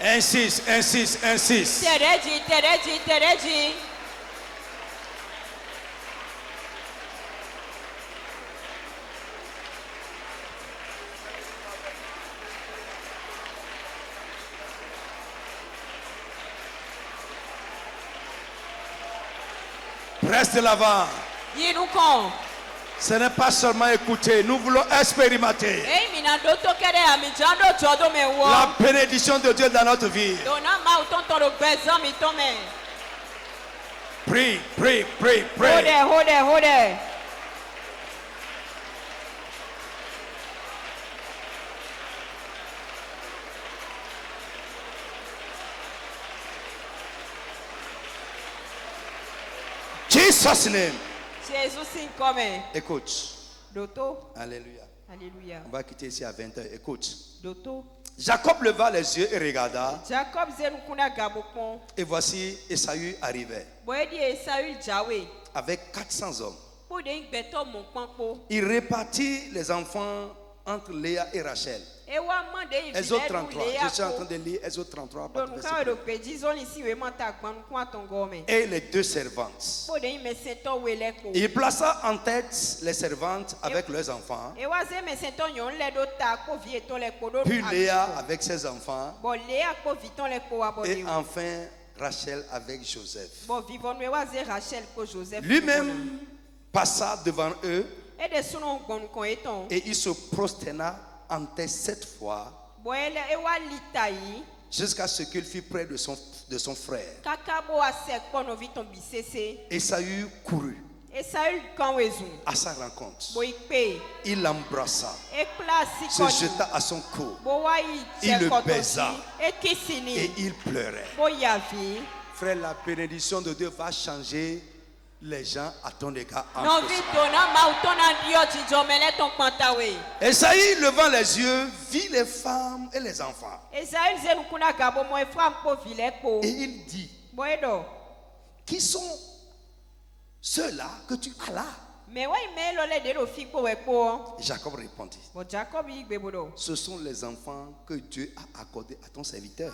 Insiste, insiste, insiste. Presse de l'avant. Ce n'est pas seulement écouter, nous voulons expérimenter la bénédiction de Dieu dans notre vie. Prie, prie, prie, prie. Jesus name. Écoute. Alléluia. Alléluia. On va quitter ici à 20h. Écoute. Jacob leva les yeux et regarda. Et voici Esaü arrivait. Avec 400 hommes. Il répartit les enfants entre Léa et Rachel. Exode 33. Je suis en train de lire Exode 33. Et les deux servantes. Il plaça en tête les servantes avec leurs enfants. Puis Léa avec ses enfants. Et enfin Rachel avec Joseph. Lui-même passa devant eux. Et il se prosterna en terre 7 fois jusqu'à ce qu'il fût près de son frère. Ésaü courut à sa rencontre. Il l'embrassa, se jeta à son cou, il le baisa et il pleurait. Frère, la bénédiction de Dieu va changer les gens à ton égard. Esaïe, levant les yeux, vit les femmes et les enfants. Et il dit, qui sont ceux-là que tu as là? Jacob répondit, ce sont les enfants que Dieu a accordés à ton serviteur.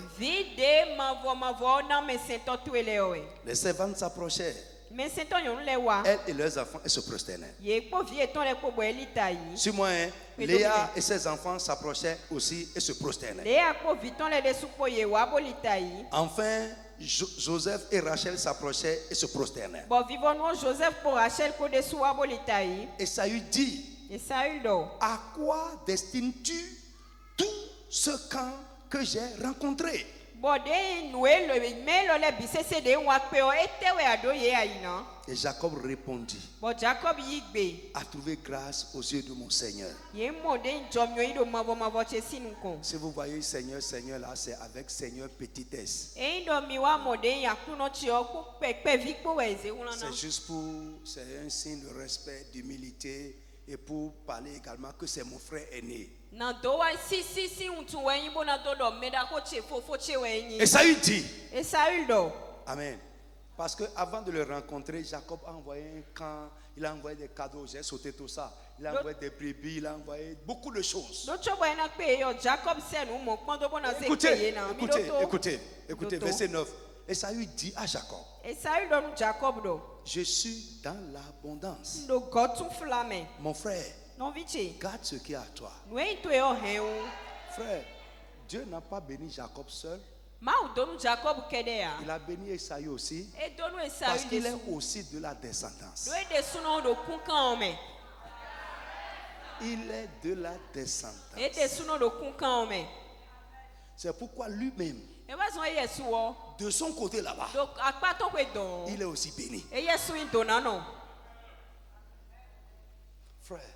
Les servantes s'approchèrent, elles et leurs enfants, et se prosternèrent. Sur moi, Léa et ses enfants s'approchaient aussi et se prosternèrent. Enfin, Joseph et Rachel s'approchaient et se prosternèrent. Esaü dit, à quoi destines-tu tout ce camp que j'ai rencontré? Et Jacob répondit, a trouvé grâce aux yeux de mon Seigneur. Si vous voyez Seigneur, Seigneur là, c'est avec Seigneur petit s. C'est juste pour, c'est un signe de respect, d'humilité et pour parler également que c'est mon frère aîné. Et ça lui dit, amen. Parce que avant de le rencontrer, Jacob a envoyé un camp, il a envoyé des cadeaux, j'ai sauté tout ça. Il a envoyé des brebis, il a envoyé beaucoup de choses. Écoutez, verset 9. Et ça lui dit à Jacob, je suis dans l'abondance. Mon frère, garde ce qui est à toi. Frère, Dieu n'a pas béni Jacob seul. Il a béni Esaü aussi, parce qu'il est aussi de la descendance. Il est de la descendance. C'est pourquoi lui-même, de son côté là-bas, il est aussi béni. Frère,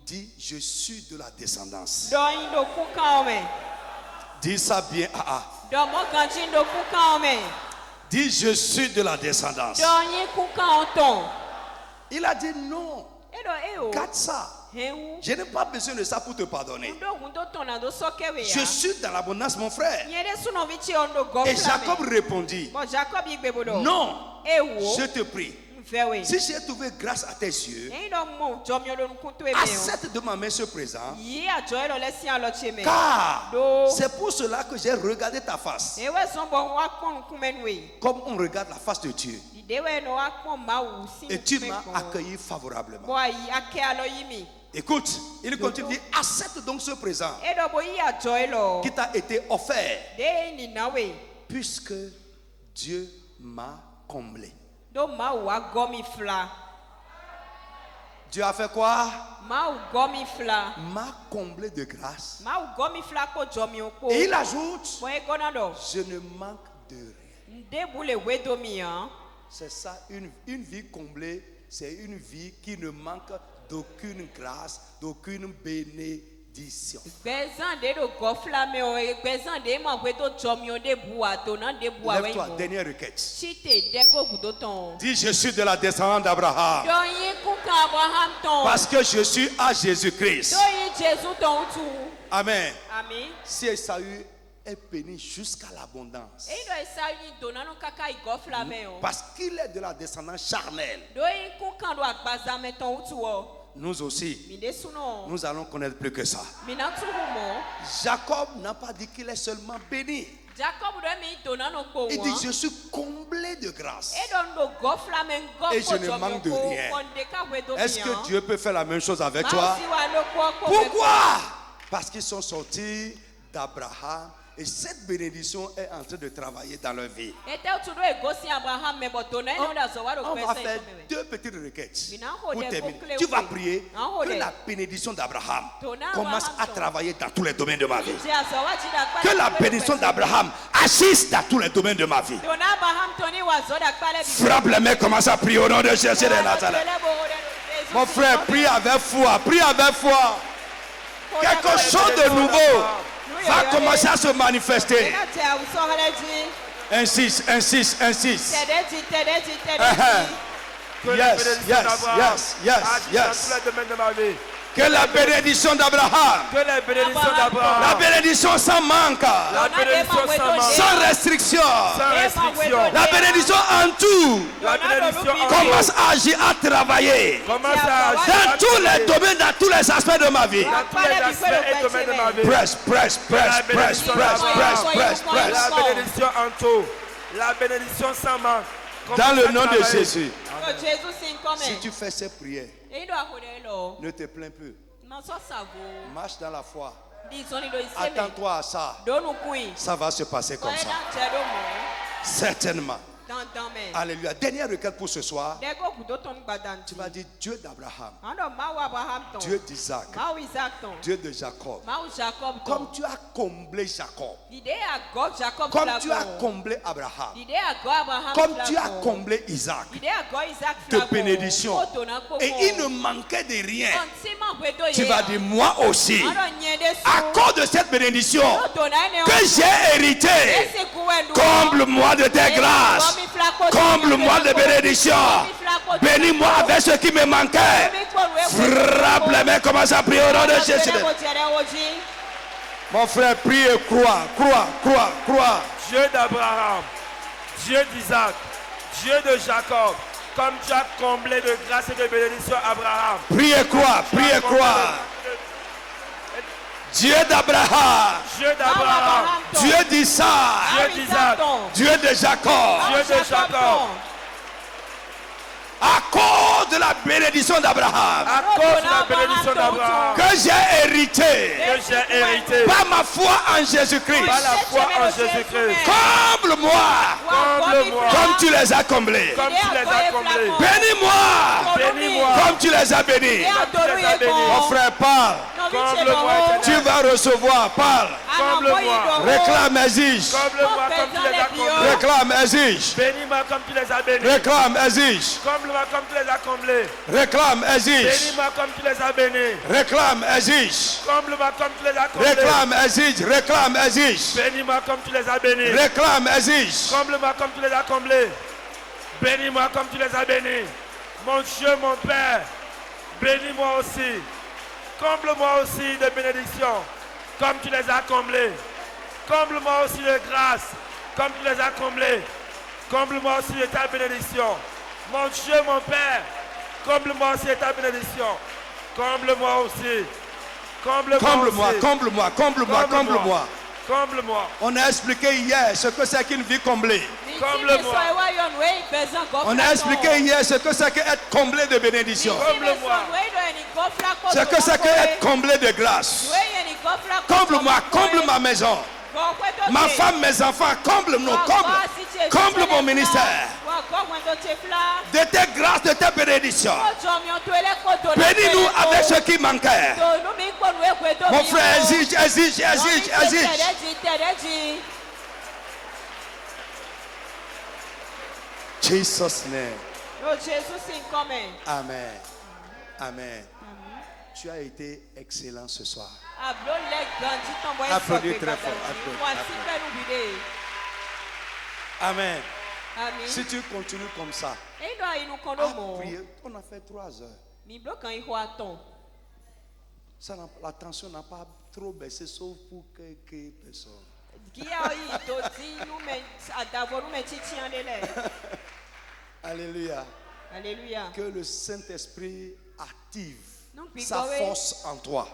dis, je suis de la descendance. Dis ça bien. Dis, je suis de la descendance. Il a dit non. Garde ça. Je n'ai pas besoin de ça pour te pardonner. Je suis dans l'abondance, mon frère. Et Jacob répondit, non, je te prie. Si j'ai trouvé grâce à tes yeux, accepte de ma main ce présent, car c'est pour cela que j'ai regardé ta face, comme on regarde la face de Dieu, et tu m'as accueilli favorablement. Écoute, il continue, accepte donc ce présent qui t'a été offert, puisque Dieu m'a comblé. Dieu a fait quoi? M'a comblé de grâce. Et il ajoute, je ne manque de rien. C'est ça, une vie comblée, c'est une vie qui ne manque d'aucune grâce, d'aucune bénédiction. Lève-toi, dernière requête. Dis, je suis de la descendance d'Abraham, parce que je suis à Jésus-Christ. Amen. Si Esaü est béni jusqu'à l'abondance, parce qu'il est de la descendance charnelle, nous aussi, nous allons connaître plus que ça. Jacob n'a pas dit qu'il est seulement béni. Il dit, je suis comblé de grâce et je ne manque de rien. Est-ce que Dieu peut faire la même chose avec toi? Pourquoi? Parce qu'ils sont sortis d'Abraham Et cette bénédiction est en train de travailler dans leur vie. On va faire 2 petites requêtes pour terminer. Tu vas prier que la bénédiction d'Abraham commence à travailler dans tous les domaines de ma vie. Que la bénédiction d'Abraham agisse dans tous les domaines de ma vie. Frappe les mains, commence à prier au nom de Jésus de Nazareth. Mon frère, prie avec foi, prie avec foi. Quelque chose de nouveau va commencer à se manifester. Insiste, insiste, insiste. Yes. Que la bénédiction d'Abraham, la bénédiction sans manque, sans restriction, la bénédiction en tout, commence à agir, à travailler dans tous les domaines, dans tous les aspects de ma vie. Presse. La bénédiction en tout, la bénédiction sans manque. Dans le nom de Jésus. Si tu fais ces prières, ne te plains plus. Marche dans la foi. Attends-toi à ça. Ça va se passer comme ça. Certainement. Alléluia. Dernière requête pour ce soir. Tu vas dire Dieu d'Abraham, Dieu d'Isaac, Dieu de Jacob. Comme tu as comblé Jacob, comme tu as comblé Abraham, comme tu as comblé Isaac de bénédiction, et il ne manquait de rien. Tu vas dire moi aussi, à cause de cette bénédiction que j'ai héritée, comble-moi de tes grâces. Comble-moi de bénédiction. Bénis-moi avec ce qui me manquait. Frappe les mains, commence à prier au nom de Jésus. Mon frère, prie et crois. Dieu d'Abraham, Dieu d'Isaac, Dieu de Jacob, comme tu as comblé de grâce et de bénédiction Abraham. Prie et crois. Dieu d'Abraham, Dieu d'Isaac, Dieu de Jacob, à cause de la bénédiction d'Abraham, que j'ai hérité, par ma foi en Jésus-Christ, comble-moi, comme tu les as comblés, bénis-moi, comme tu les as bénis. Mon frère, parle. Tu vas recevoir, parle. Réclame, exige. Réclame, exige. Bénis-moi comme tu les as bénis. Réclame, exige. Comble-moi comme tu les as comblés. Réclame, exige. Bénis-moi comme tu les as bénis. Réclame, exige. Comble-moi comme tu les as comblés. Réclame, exige. Réclame, exige. Bénis-moi comme tu les as bénis. Réclame, exige. Comble-moi comme tu les as comblés. Bénis-moi comme tu les as bénis. Mon Dieu, mon Père, bénis-moi aussi. Comble-moi aussi de bénédictions, comme tu les as comblés. Comble-moi aussi de grâce, comme tu les as comblés. Comble-moi aussi de ta bénédiction. Mon Dieu, mon Père, comble-moi aussi de ta bénédiction. Comble-moi aussi. Comble-moi. On a expliqué hier ce que c'est qu'une vie comblée. Comble-moi. On a expliqué hier ce que c'est qu'être comblé de bénédiction. Comble-moi. Ce que c'est qu'être comblé de grâce. Comble-moi, comble ma maison. Ma femme, mes enfants, comble-nous, comble mon ministère. De tes grâces, de tes bénédictions. Bénis-nous avec ce qui manquait. Mon frère, exige. Jesus' name. Amen. Tu as été excellent ce soir. Applaudis très fort. Amen. Si tu continues comme ça, prier, on a fait 3 heures. La tension n'a pas trop baissé, sauf pour quelques personnes. Alléluia. Que le Saint-Esprit active sa force en toi.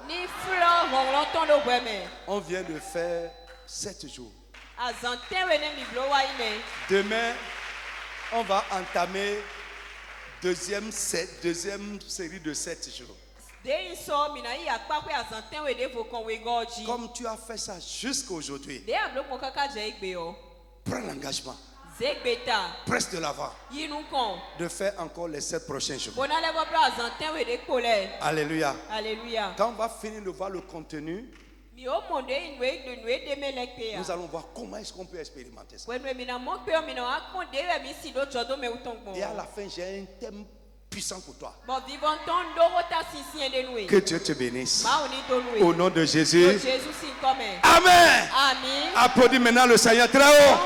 On vient de faire 7 jours. Demain, on va entamer deuxième série de 7 jours. Comme tu as fait ça jusqu'à aujourd'hui, prends l'engagement. Presse de l'avant de faire encore les 7 prochains jours. Alléluia. Alléluia. Quand on va finir de voir le contenu, nous allons voir comment est-ce qu'on peut expérimenter ça. Et à la fin, j'ai un thème puissant pour toi. Que Dieu te bénisse. Au nom de Jésus. Amen. Amen. Applaudis maintenant le Seigneur très haut.